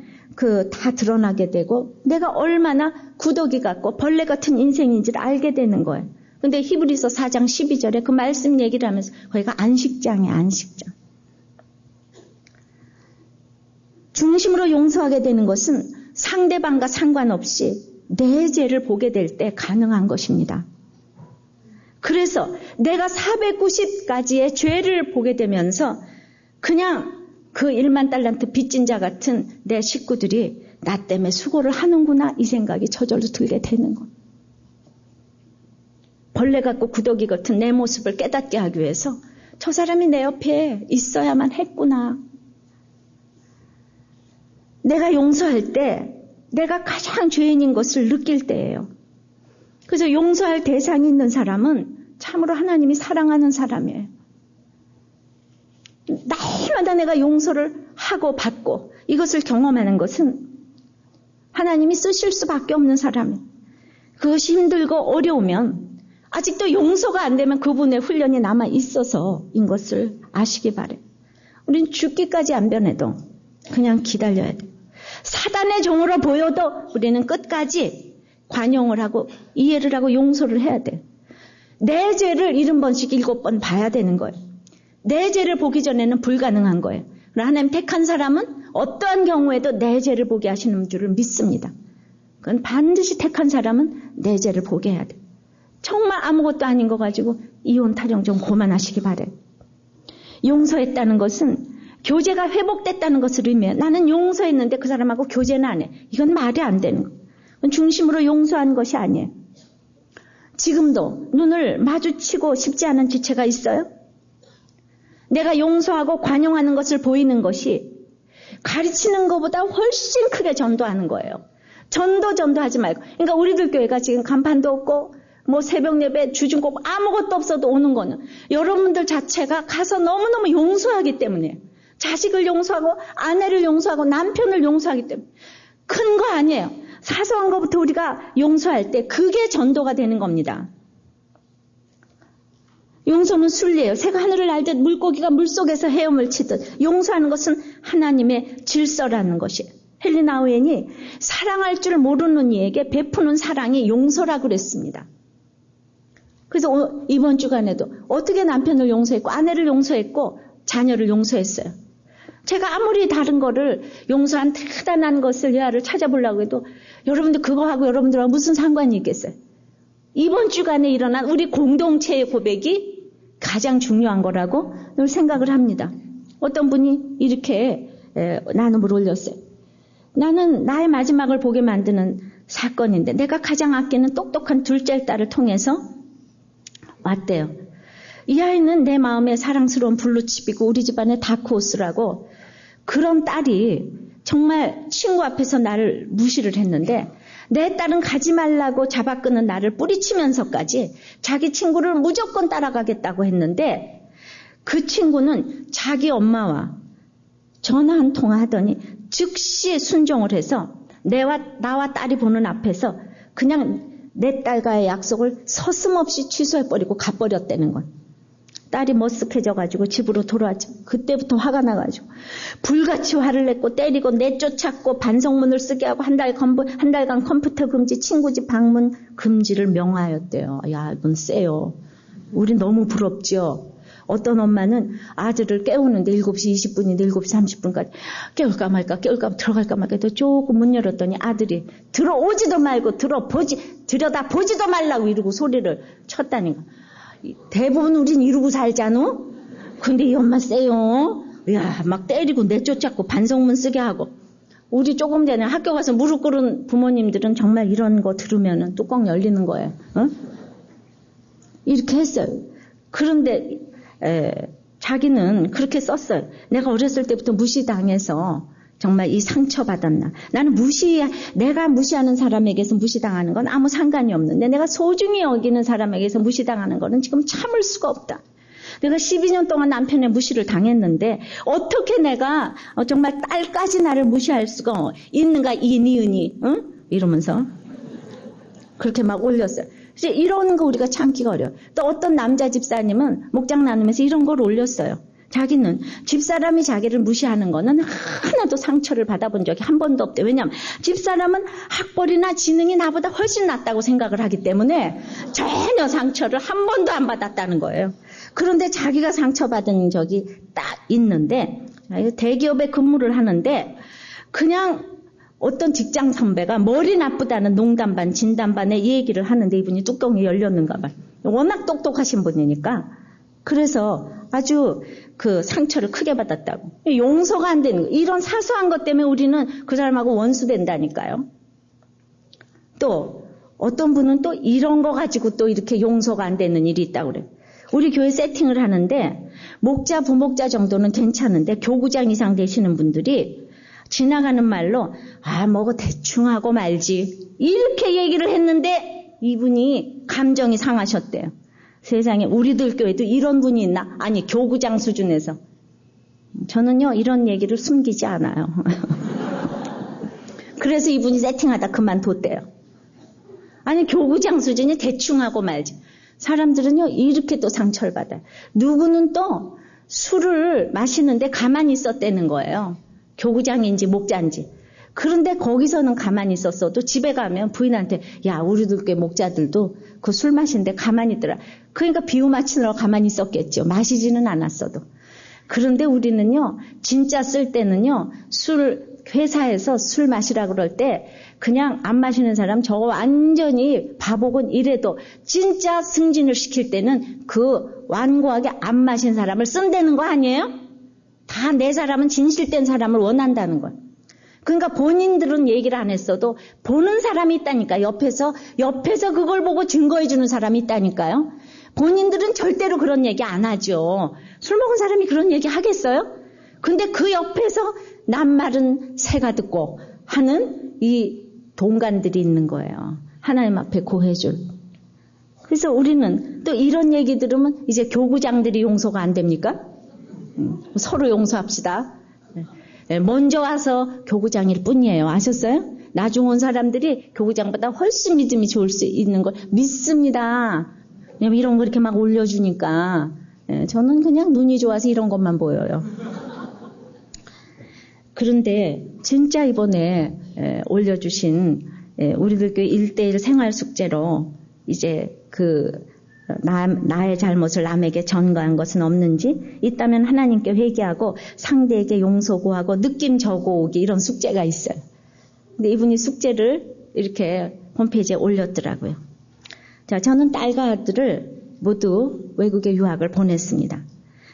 다 드러나게 되고 내가 얼마나 구더기 같고 벌레 같은 인생인지를 알게 되는 거예요. 근데 히브리서 4장 12절에 그 말씀 얘기를 하면서 거기가 안식장이에요. 안식장. 중심으로 용서하게 되는 것은 상대방과 상관없이 내 죄를 보게 될 때 가능한 것입니다. 그래서 내가 490가지의 죄를 보게 되면서 그냥 그 1만 달란트 빚진 자 같은 내 식구들이 나 때문에 수고를 하는구나 이 생각이 저절로 들게 되는 것. 벌레 같고 구더기 같은 내 모습을 깨닫게 하기 위해서 저 사람이 내 옆에 있어야만 했구나. 내가 용서할 때 내가 가장 죄인인 것을 느낄 때예요. 그래서 용서할 대상이 있는 사람은 참으로 하나님이 사랑하는 사람이에요. 날마다 내가 용서를 하고 받고 이것을 경험하는 것은 하나님이 쓰실 수밖에 없는 사람이에요. 그것이 힘들고 어려우면 아직도 용서가 안 되면 그분의 훈련이 남아 있어서인 것을 아시기 바라요. 우린 죽기까지 안 변해도 그냥 기다려야 돼요. 사단의 종으로 보여도 우리는 끝까지 관용을 하고 이해를 하고 용서를 해야 돼. 내 죄를 70번씩 7번 봐야 되는 거예요. 내 죄를 보기 전에는 불가능한 거예요. 하나님 택한 사람은 어떠한 경우에도 내 죄를 보게 하시는 줄을 믿습니다. 그건 반드시 택한 사람은 내 죄를 보게 해야 돼. 정말 아무것도 아닌 거 가지고 이혼 타령 좀 그만하시기 바래요. 용서했다는 것은 교제가 회복됐다는 것을 의미해요. 나는 용서했는데 그 사람하고 교제는 안 해. 이건 말이 안 되는 거예요. 중심으로 용서한 것이 아니에요. 지금도 눈을 마주치고 싶지 않은 지체가 있어요? 내가 용서하고 관용하는 것을 보이는 것이 가르치는 것보다 훨씬 크게 전도하는 거예요. 전도하지 말고. 그러니까 우리들 교회가 지금 간판도 없고 뭐 새벽 예배 주중꼭 아무것도 없어도 오는 거는 여러분들 자체가 가서 너무너무 용서하기 때문에 자식을 용서하고 아내를 용서하고 남편을 용서하기 때문에 큰 거 아니에요. 사소한 것부터 우리가 용서할 때 그게 전도가 되는 겁니다. 용서는 순리예요. 새가 하늘을 날듯 물고기가 물속에서 헤엄을 치듯 용서하는 것은 하나님의 질서라는 것이에요. 헬리나 오웬이 사랑할 줄 모르는 이에게 베푸는 사랑이 용서라고 그랬습니다. 그래서 이번 주간에도 어떻게 남편을 용서했고 아내를 용서했고 자녀를 용서했어요. 제가 아무리 다른 거를 용서한 대단한 것을 예화를 찾아보려고 해도 여러분들 그거하고 여러분들하고 무슨 상관이 있겠어요? 이번 주간에 일어난 우리 공동체의 고백이 가장 중요한 거라고 늘 생각을 합니다. 어떤 분이 이렇게 나눔을 올렸어요. 나는 나의 마지막을 보게 만드는 사건인데 내가 가장 아끼는 똑똑한 둘째 딸을 통해서 왔대요. 이 아이는 내 마음에 사랑스러운 블루칩이고 우리 집안의 다크호스라고 그런 딸이 정말 친구 앞에서 나를 무시를 했는데 내 딸은 가지 말라고 잡아끄는 나를 뿌리치면서까지 자기 친구를 무조건 따라가겠다고 했는데 그 친구는 자기 엄마와 전화 한 통화 하더니 즉시 순종을 해서 나와 딸이 보는 앞에서 그냥 내 딸과의 약속을 서슴없이 취소해버리고 가버렸다는 건. 딸이 머쓱해져가지고 집으로 돌아왔죠. 그때부터 화가 나가지고 불같이 화를 냈고 때리고 내쫓았고 반성문을 쓰게 하고 한 달간 컴퓨터 금지, 친구 집 방문 금지를 명하였대요. 야, 이건 세요. 우리 너무 부럽죠. 어떤 엄마는 아들을 깨우는데 7시 20분인데 7시 30분까지 깨울까 말까 들어갈까 말까 해도 조금 문 열었더니 아들이 들어오지도 말고 들여다 보지도 말라고 이러고 소리를 쳤다니까. 대부분 우린 이러고 살잖아. 근데 이 엄마 세요. 야, 막 때리고 내쫓았고 반성문 쓰게 하고. 우리 조금 전에 학교 가서 무릎 꿇은 부모님들은 정말 이런 거 들으면 뚜껑 열리는 거예요. 어? 이렇게 했어요. 그런데 자기는 그렇게 썼어요. 내가 어렸을 때부터 무시당해서 정말 이 상처받았나. 나는 내가 무시하는 사람에게서 무시당하는 건 아무 상관이 없는데 내가 소중히 여기는 사람에게서 무시당하는 거는 지금 참을 수가 없다. 내가 12년 동안 남편의 무시를 당했는데 어떻게 내가 정말 딸까지 나를 무시할 수가 있는가 이 니은이 응? 이러면서 그렇게 막 올렸어요. 이제 이런 거 우리가 참기가 어려워. 또 어떤 남자 집사님은 목장 나누면서 이런 걸 올렸어요. 자기는 집사람이 자기를 무시하는 거는 하나도 상처를 받아본 적이 한 번도 없대. 왜냐하면 집사람은 학벌이나 지능이 나보다 훨씬 낫다고 생각을 하기 때문에 전혀 상처를 한 번도 안 받았다는 거예요. 그런데 자기가 상처받은 적이 딱 있는데 대기업에 근무를 하는데 그냥 어떤 직장 선배가 머리 나쁘다는 농담 반 진담 반에 이 얘기를 하는데 이분이 뚜껑이 열렸는가 봐요. 워낙 똑똑하신 분이니까 그래서 아주 그 상처를 크게 받았다고. 용서가 안 되는 거. 이런 사소한 것 때문에 우리는 그 사람하고 원수된다니까요. 또 어떤 분은 또 이런 거 가지고 또 이렇게 용서가 안 되는 일이 있다고 그래요. 우리 교회 세팅을 하는데 목자 부목자 정도는 괜찮은데 교구장 이상 되시는 분들이 지나가는 말로 뭐고 대충 하고 말지 이렇게 얘기를 했는데 이분이 감정이 상하셨대요. 세상에 우리들 교회도 이런 분이 있나? 아니 교구장 수준에서. 저는요 이런 얘기를 숨기지 않아요. 그래서 이분이 세팅하다 그만뒀대요. 아니 교구장 수준이 대충 하고 말지. 사람들은요 이렇게 또 상처를 받아요. 누구는 또 술을 마시는데 가만히 있었다는 거예요. 교구장인지 목자인지. 그런데 거기서는 가만히 있었어도 집에 가면 부인한테 야 우리들 꽤 목자들도 그 술 마시는데 가만히 있더라. 그러니까 비유 맞추느라 가만히 있었겠죠. 마시지는 않았어도. 그런데 우리는요. 진짜 쓸 때는요. 회사에서 술 마시라 그럴 때 그냥 안 마시는 사람 저거 완전히 바보군 이래도 진짜 승진을 시킬 때는 그 완고하게 안 마신 사람을 쓴다는 거 아니에요? 다 내 사람은 진실된 사람을 원한다는 거예요. 그러니까 본인들은 얘기를 안 했어도 보는 사람이 있다니까. 옆에서 그걸 보고 증거해 주는 사람이 있다니까요. 본인들은 절대로 그런 얘기 안 하죠. 술 먹은 사람이 그런 얘기 하겠어요? 근데 그 옆에서 낱말은 새가 듣고 하는 이 동간들이 있는 거예요. 하나님 앞에 고해줄. 그래서 우리는 또 이런 얘기 들으면 이제 교구장들이 용서가 안 됩니까? 서로 용서합시다. 먼저 와서 교구장일 뿐이에요. 아셨어요? 나중 온 사람들이 교구장보다 훨씬 믿음이 좋을 수 있는 걸 믿습니다. 이런 거 이렇게 막 올려주니까 저는 그냥 눈이 좋아서 이런 것만 보여요. 그런데 진짜 이번에 올려주신 우리들 교회 1:1 생활 숙제로 이제 나의 잘못을 남에게 전가한 것은 없는지 있다면 하나님께 회개하고 상대에게 용서 구하고 느낌 적어오기 이런 숙제가 있어요. 근데 이분이 숙제를 이렇게 홈페이지에 올렸더라고요. 자, 저는 딸과 아들을 모두 외국에 유학을 보냈습니다.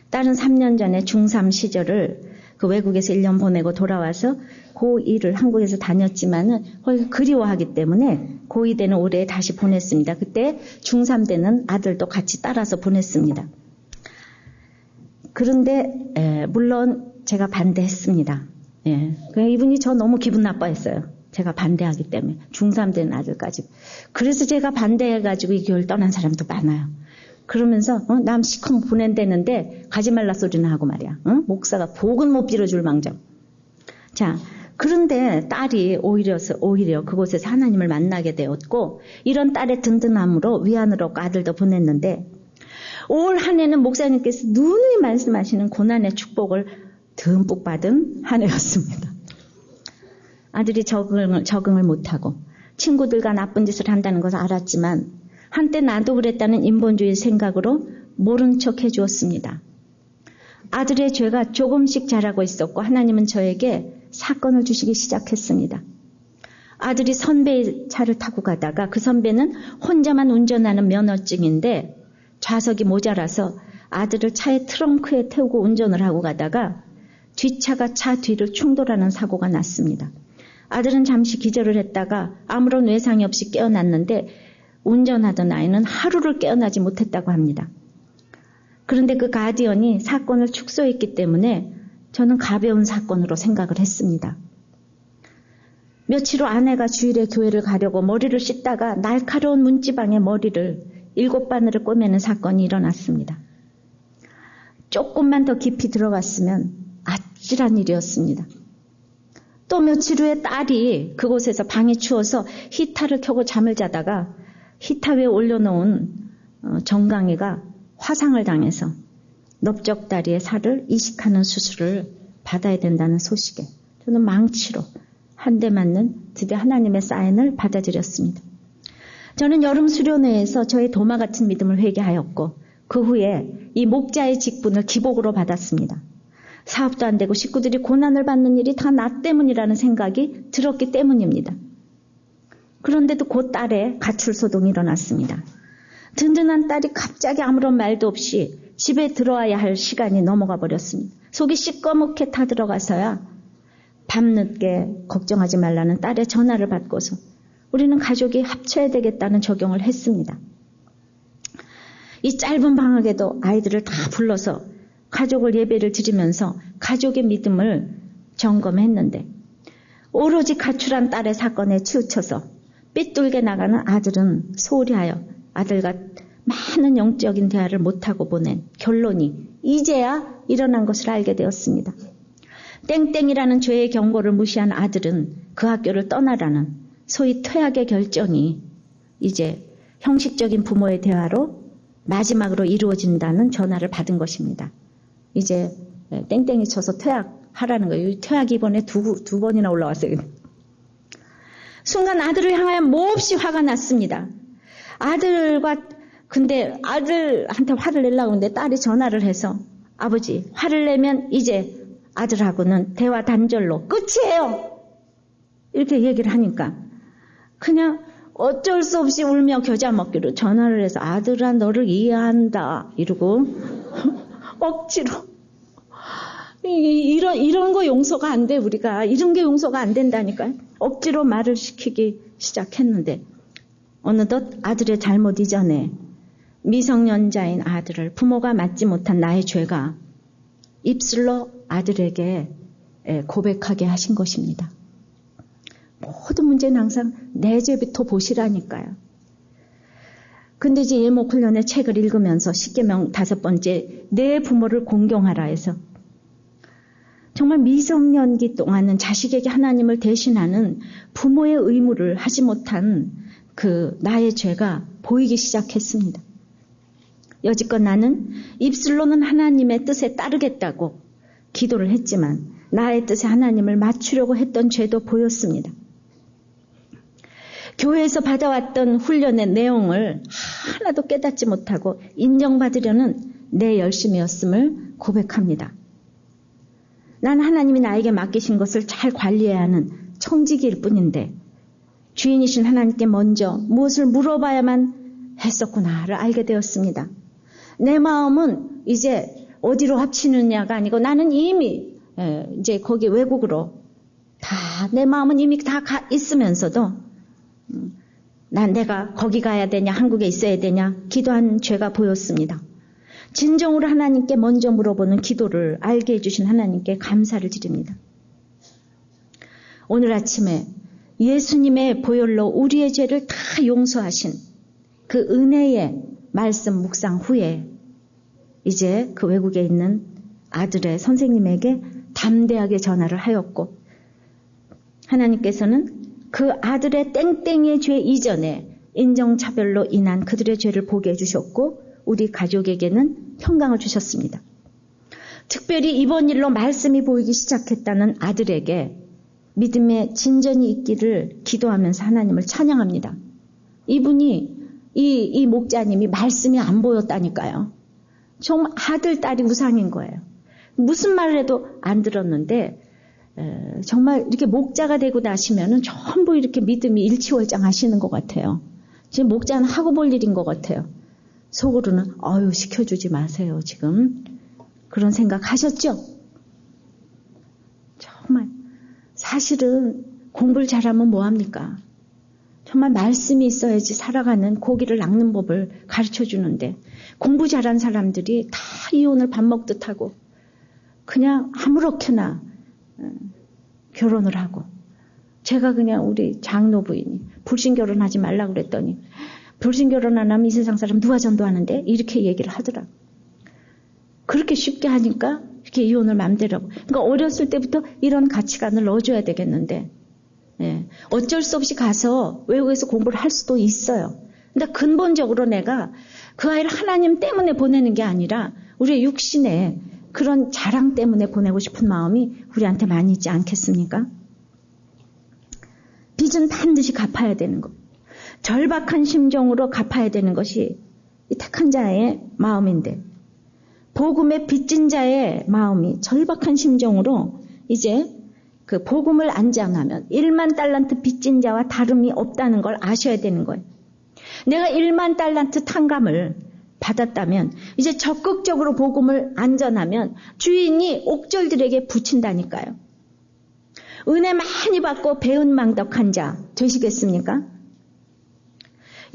딸은 3년 전에 중3 시절을 그 외국에서 1년 보내고 돌아와서 고2를 한국에서 다녔지만은 거기 그리워하기 때문에 고2 되는 올해 다시 보냈습니다. 그때 중3 되는 아들도 같이 따라서 보냈습니다. 그런데 물론 제가 반대했습니다. 이분이 저 너무 기분 나빠했어요. 제가 반대하기 때문에 중3 되는 아들까지. 그래서 제가 반대해가지고 이 교회를 떠난 사람도 많아요. 그러면서 남 시커먼 보낸다는데 가지 말라 소리나 하고 말이야. 목사가 복은 못 빌어줄 망정. 자, 그런데 딸이 오히려 그곳에서 하나님을 만나게 되었고 이런 딸의 든든함으로 위안을 얻고 아들도 보냈는데 올 한 해는 목사님께서 누누이 말씀하시는 고난의 축복을 듬뿍 받은 한 해였습니다. 아들이 적응을 못하고 친구들과 나쁜 짓을 한다는 것을 알았지만 한때 나도 그랬다는 인본주의 생각으로 모른 척 해주었습니다. 아들의 죄가 조금씩 자라고 있었고 하나님은 저에게 사건을 주시기 시작했습니다. 아들이 선배의 차를 타고 가다가 그 선배는 혼자만 운전하는 면허증인데 좌석이 모자라서 아들을 차의 트렁크에 태우고 운전을 하고 가다가 뒷차가 차 뒤를 충돌하는 사고가 났습니다. 아들은 잠시 기절을 했다가 아무런 외상이 없이 깨어났는데 운전하던 아이는 하루를 깨어나지 못했다고 합니다. 그런데 그 가디언이 사건을 축소했기 때문에 저는 가벼운 사건으로 생각을 했습니다. 며칠 후 아내가 주일에 교회를 가려고 머리를 씻다가 날카로운 문지방에 머리를 7바늘을 꿰매는 사건이 일어났습니다. 조금만 더 깊이 들어갔으면 아찔한 일이었습니다. 또 며칠 후에 딸이 그곳에서 방이 추워서 히타를 켜고 잠을 자다가 히타 위에 올려놓은 정강이가 화상을 당해서 넓적다리의 살을 이식하는 수술을 받아야 된다는 소식에 저는 망치로 한 대 맞는 드디어 하나님의 사인을 받아들였습니다. 저는 여름 수련회에서 저의 도마 같은 믿음을 회개하였고 그 후에 이 목자의 직분을 기복으로 받았습니다. 사업도 안 되고 식구들이 고난을 받는 일이 다 나 때문이라는 생각이 들었기 때문입니다. 그런데도 곧 딸의 가출소동이 일어났습니다. 든든한 딸이 갑자기 아무런 말도 없이 집에 들어와야 할 시간이 넘어가 버렸습니다. 속이 시꺼멓게 타들어가서야 밤늦게 걱정하지 말라는 딸의 전화를 받고서 우리는 가족이 합쳐야 되겠다는 적용을 했습니다. 이 짧은 방학에도 아이들을 다 불러서 가족을 예배를 드리면서 가족의 믿음을 점검했는데 오로지 가출한 딸의 사건에 치우쳐서 삐뚤게 나가는 아들은 소홀히 하여 아들과 많은 영적인 대화를 못하고 보낸 결론이 이제야 일어난 것을 알게 되었습니다. 땡땡이라는 죄의 경고를 무시한 아들은 그 학교를 떠나라는 소위 퇴학의 결정이 이제 형식적인 부모의 대화로 마지막으로 이루어진다는 전화를 받은 것입니다. 이제 땡땡이 쳐서 퇴학하라는 거예요. 퇴학이 이번에 두 번이나 올라왔어요. 순간 아들을 향하여 몹시 화가 났습니다. 근데 아들한테 화를 내려고 하는데 딸이 전화를 해서 아버지, 화를 내면 이제 아들하고는 대화 단절로 끝이에요. 이렇게 얘기를 하니까 그냥 어쩔 수 없이 울며 겨자 먹기로 전화를 해서 아들아 너를 이해한다 이러고 억지로 이런 거 용서가 안 돼. 우리가 이런 게 용서가 안 된다니까요. 억지로 말을 시키기 시작했는데 어느덧 아들의 잘못 이전에 미성년자인 아들을 부모가 맡지 못한 나의 죄가 입술로 아들에게 고백하게 하신 것입니다. 모든 문제는 항상 내 죄부터 보시라니까요. 근데 이제 예목훈련의 책을 읽으면서 십계명 5번째 내 부모를 공경하라 해서 정말 미성년기 동안은 자식에게 하나님을 대신하는 부모의 의무를 하지 못한 그 나의 죄가 보이기 시작했습니다. 여지껏 나는 입술로는 하나님의 뜻에 따르겠다고 기도를 했지만 나의 뜻에 하나님을 맞추려고 했던 죄도 보였습니다. 교회에서 받아왔던 훈련의 내용을 하나도 깨닫지 못하고 인정받으려는 내 열심이었음을 고백합니다. 난 하나님이 나에게 맡기신 것을 잘 관리해야 하는 청지기일 뿐인데 주인이신 하나님께 먼저 무엇을 물어봐야만 했었구나를 알게 되었습니다. 내 마음은 이제 어디로 합치느냐가 아니고 나는 이미 이제 거기 외국으로 다 내 마음은 이미 다 있으면서도 난 내가 거기 가야 되냐 한국에 있어야 되냐 기도한 죄가 보였습니다. 진정으로 하나님께 먼저 물어보는 기도를 알게 해주신 하나님께 감사를 드립니다. 오늘 아침에 예수님의 보혈로 우리의 죄를 다 용서하신 그 은혜의 말씀 묵상 후에 이제 그 외국에 있는 아들의 선생님에게 담대하게 전화를 하였고 하나님께서는 그 아들의 땡땡이의 죄 이전에 인종차별로 인한 그들의 죄를 보게 해주셨고 우리 가족에게는 평강을 주셨습니다. 특별히 이번 일로 말씀이 보이기 시작했다는 아들에게 믿음의 진전이 있기를 기도하면서 하나님을 찬양합니다. 이분이 이 목자님이 말씀이 안 보였다니까요. 정말 아들, 딸이 우상인 거예요. 무슨 말을 해도 안 들었는데 정말 이렇게 목자가 되고 나시면은 전부 이렇게 믿음이 일치월장하시는 것 같아요. 지금 목자는 하고 볼 일인 것 같아요. 속으로는 시켜주지 마세요 지금. 그런 생각 하셨죠? 정말 사실은 공부를 잘하면 뭐합니까? 정말 말씀이 있어야지 살아가는 고기를 낚는 법을 가르쳐주는데 공부 잘한 사람들이 다 이혼을 밥 먹듯 하고 그냥 아무렇게나 결혼을 하고 제가 그냥 우리 장로 부인이 불신결혼하지 말라고 그랬더니 불신결혼 안 하면 이 세상 사람 누가 전도하는데 이렇게 얘기를 하더라고. 그렇게 쉽게 하니까 이렇게 이혼을 마음대로 하고. 그러니까 어렸을 때부터 이런 가치관을 넣어줘야 되겠는데 어쩔 수 없이 가서 외국에서 공부를 할 수도 있어요. 근데 근본적으로 내가 그 아이를 하나님 때문에 보내는 게 아니라 우리의 육신의 그런 자랑 때문에 보내고 싶은 마음이 우리한테 많이 있지 않겠습니까? 빚은 반드시 갚아야 되는 것. 절박한 심정으로 갚아야 되는 것이 이 택한 자의 마음인데 복음의 빚진 자의 마음이 절박한 심정으로 이제 그 복음을 안장하면 1만 달란트 빚진 자와 다름이 없다는 걸 아셔야 되는 거예요. 내가 1만 달란트 탕감을 받았다면 이제 적극적으로 복음을 안전하면 주인이 옥졸들에게 붙인다니까요. 은혜 많이 받고 배은망덕한 자 되시겠습니까?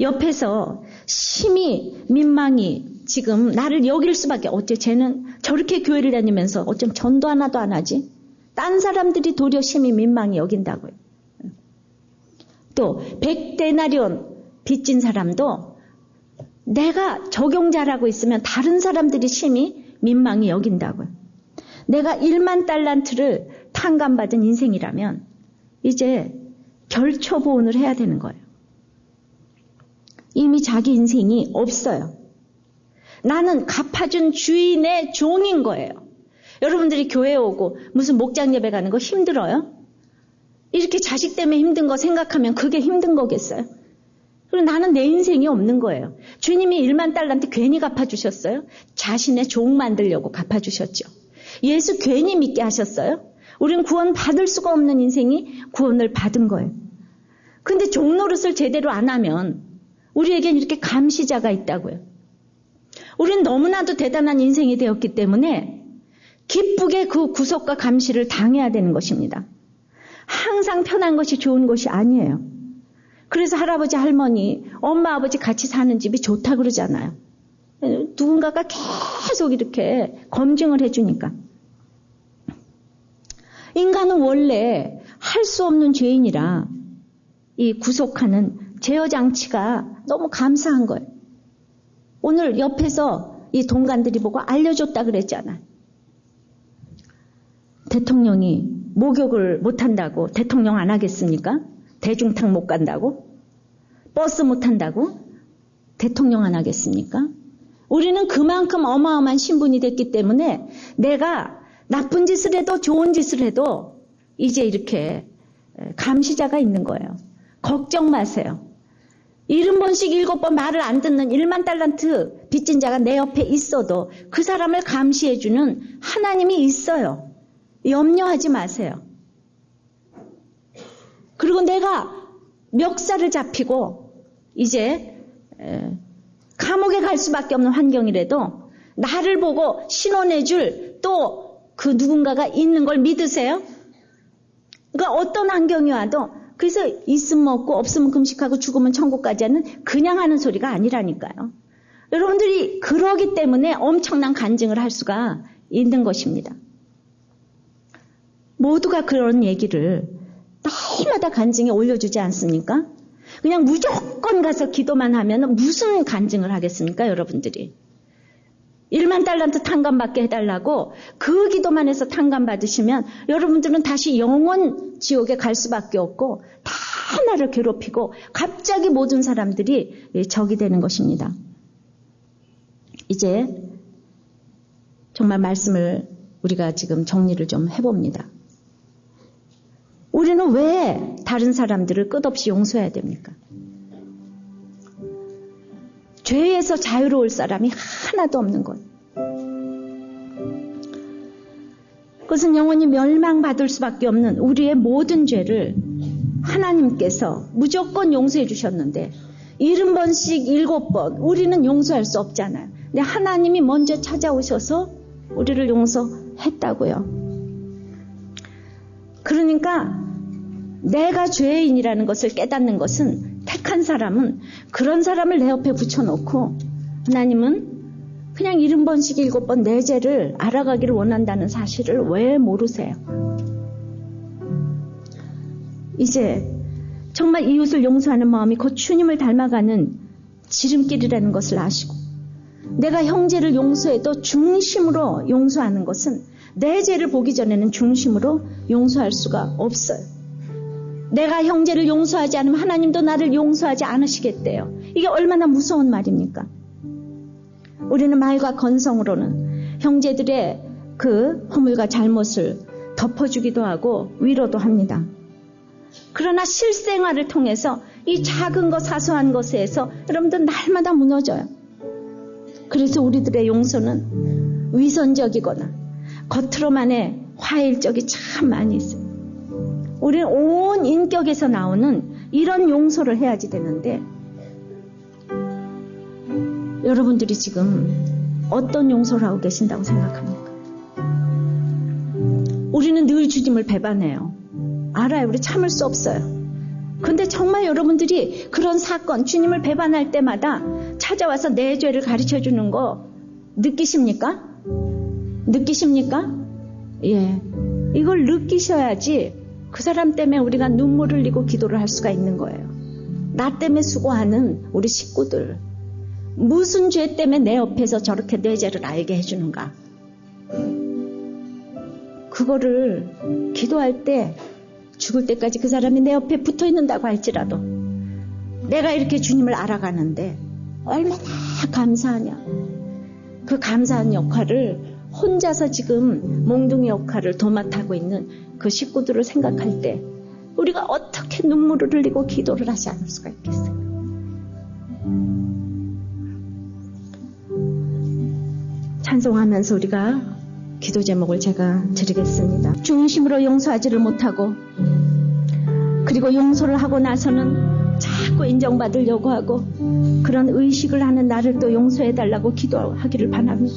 옆에서 심히 민망히 지금 나를 여길 수밖에 어째 쟤는 저렇게 교회를 다니면서 어쩜 전도 하나도 안 하지? 딴 사람들이 도리어 심히 민망히 여긴다고요. 또 100데나리온 빚진 사람도 내가 적용자라고 있으면 다른 사람들이 심히 민망히 여긴다고요. 내가 1만 달란트를 탕감받은 인생이라면 이제 결초보온을 해야 되는 거예요. 이미 자기 인생이 없어요. 나는 갚아준 주인의 종인 거예요. 여러분들이 교회에 오고 무슨 목장 예배 가는 거 힘들어요? 이렇게 자식 때문에 힘든 거 생각하면 그게 힘든 거겠어요? 그리고 나는 내 인생이 없는 거예요. 주님이 1만 달란트 괜히 갚아주셨어요? 자신의 종 만들려고 갚아주셨죠. 예수 괜히 믿게 하셨어요? 우리는 구원 받을 수가 없는 인생이 구원을 받은 거예요. 근데 종 노릇을 제대로 안 하면 우리에겐 이렇게 감시자가 있다고요. 우리는 너무나도 대단한 인생이 되었기 때문에 기쁘게 그 구속과 감시를 당해야 되는 것입니다. 항상 편한 것이 좋은 것이 아니에요. 그래서 할아버지, 할머니, 엄마, 아버지 같이 사는 집이 좋다 그러잖아요. 누군가가 계속 이렇게 검증을 해주니까. 인간은 원래 할 수 없는 죄인이라 이 구속하는 제어장치가 너무 감사한 거예요. 오늘 옆에서 이 동간들이 보고 알려줬다 그랬잖아요. 대통령이 목욕을 못한다고 대통령 안 하겠습니까? 대중탕 못 간다고? 버스 못 탄다고? 대통령 안 하겠습니까? 우리는 그만큼 어마어마한 신분이 됐기 때문에 내가 나쁜 짓을 해도 좋은 짓을 해도 이제 이렇게 감시자가 있는 거예요. 걱정 마세요. 70번씩 7번 말을 안 듣는 1만 달란트 빚진 자가 내 옆에 있어도 그 사람을 감시해주는 하나님이 있어요. 염려하지 마세요. 그리고 내가 멱살을 잡히고 이제 감옥에 갈 수밖에 없는 환경이라도 나를 보고 신원해줄 또 그 누군가가 있는 걸 믿으세요? 그러니까 어떤 환경이 와도 그래서 있으면 먹고 없으면 금식하고 죽으면 천국 가지 않는 그냥 하는 소리가 아니라니까요. 여러분들이 그러기 때문에 엄청난 간증을 할 수가 있는 것입니다. 모두가 그런 얘기를 날마다 간증에 올려주지 않습니까? 그냥 무조건 가서 기도만 하면 무슨 간증을 하겠습니까, 여러분들이? 1만 달란트 탕감받게 해달라고 그 기도만 해서 탕감받으시면 여러분들은 다시 영원 지옥에 갈 수밖에 없고 다 나를 괴롭히고 갑자기 모든 사람들이 적이 되는 것입니다. 이제 정말 말씀을 우리가 지금 정리를 좀 해봅니다. 우리는 왜 다른 사람들을 끝없이 용서해야 됩니까? 죄에서 자유로울 사람이 하나도 없는 것. 그것은 영원히 멸망받을 수밖에 없는 우리의 모든 죄를 하나님께서 무조건 용서해 주셨는데 70번씩 7번 우리는 용서할 수 없잖아요. 근데 하나님이 먼저 찾아오셔서 우리를 용서했다고요. 그러니까 내가 죄인이라는 것을 깨닫는 것은 택한 사람은 그런 사람을 내 옆에 붙여놓고 하나님은 그냥 70번씩 7번 내 죄를 알아가기를 원한다는 사실을 왜 모르세요? 이제 정말 이웃을 용서하는 마음이 곧 주님을 닮아가는 지름길이라는 것을 아시고 내가 형제를 용서해도 중심으로 용서하는 것은 내 죄를 보기 전에는 중심으로 용서할 수가 없어요. 내가 형제를 용서하지 않으면 하나님도 나를 용서하지 않으시겠대요. 이게 얼마나 무서운 말입니까? 우리는 말과 건성으로는 형제들의 그 허물과 잘못을 덮어주기도 하고 위로도 합니다. 그러나 실생활을 통해서 이 작은 것 사소한 것에서 여러분들 날마다 무너져요. 그래서 우리들의 용서는 위선적이거나 겉으로만의 화해적이 참 많이 있어요. 우리는 온 인격에서 나오는 이런 용서를 해야지 되는데 여러분들이 지금 어떤 용서를 하고 계신다고 생각합니까? 우리는 늘 주님을 배반해요. 알아요. 우리 참을 수 없어요. 근데 정말 여러분들이 그런 사건, 주님을 배반할 때마다 찾아와서 내 죄를 가르쳐주는 거 느끼십니까? 느끼십니까? 예. 이걸 느끼셔야지 그 사람 때문에 우리가 눈물을 흘리고 기도를 할 수가 있는 거예요. 나 때문에 수고하는 우리 식구들. 무슨 죄 때문에 내 옆에서 저렇게 내 죄를 알게 해주는가. 그거를 기도할 때 죽을 때까지 그 사람이 내 옆에 붙어 있는다고 할지라도 내가 이렇게 주님을 알아가는데 얼마나 감사하냐. 그 감사한 역할을 혼자서 지금 몽둥이 역할을 도맡아고 있는 그 식구들을 생각할 때 우리가 어떻게 눈물을 흘리고 기도를 하지 않을 수가 있겠어요? 찬송하면서 우리가 기도 제목을 제가 드리겠습니다. 중심으로 용서하지를 못하고, 그리고 용서를 하고 나서는 자꾸 인정받으려고 하고, 그런 의식을 하는 나를 또 용서해달라고 기도하기를 바랍니다.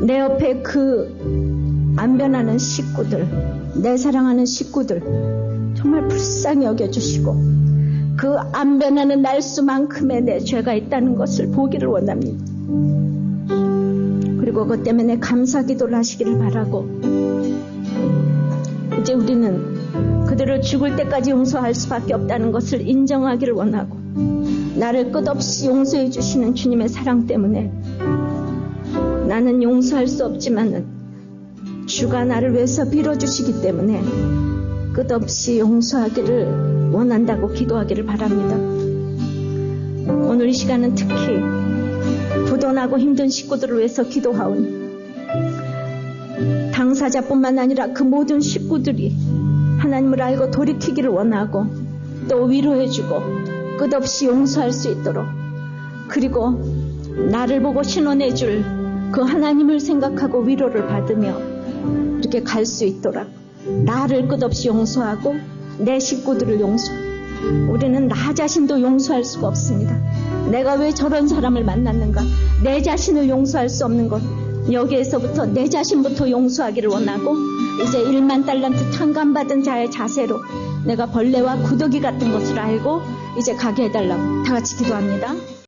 내 옆에 그 안 변하는 식구들, 내 사랑하는 식구들 정말 불쌍히 여겨주시고, 그 안 변하는 날수만큼의 내 죄가 있다는 것을 보기를 원합니다. 그리고 그것 때문에 감사 기도를 하시기를 바라고, 이제 우리는 그들을 죽을 때까지 용서할 수밖에 없다는 것을 인정하기를 원하고, 나를 끝없이 용서해 주시는 주님의 사랑 때문에 나는 용서할 수 없지만은 주가 나를 위해서 빌어주시기 때문에 끝없이 용서하기를 원한다고 기도하기를 바랍니다. 오늘 이 시간은 특히 부도나고 힘든 식구들을 위해서 기도하오니, 당사자뿐만 아니라 그 모든 식구들이 하나님을 알고 돌이키기를 원하고, 또 위로해주고 끝없이 용서할 수 있도록, 그리고 나를 보고 신원해줄 그 하나님을 생각하고 위로를 받으며 이렇게 갈 수 있도록 나를 끝없이 용서하고 내 식구들을 용서하고, 우리는 나 자신도 용서할 수가 없습니다. 내가 왜 저런 사람을 만났는가, 내 자신을 용서할 수 없는 것, 여기에서부터 내 자신부터 용서하기를 원하고, 이제 1만 달란트 탕감받은 자의 자세로 내가 벌레와 구더기 같은 것을 알고 이제 가게 해달라고 다 같이 기도합니다.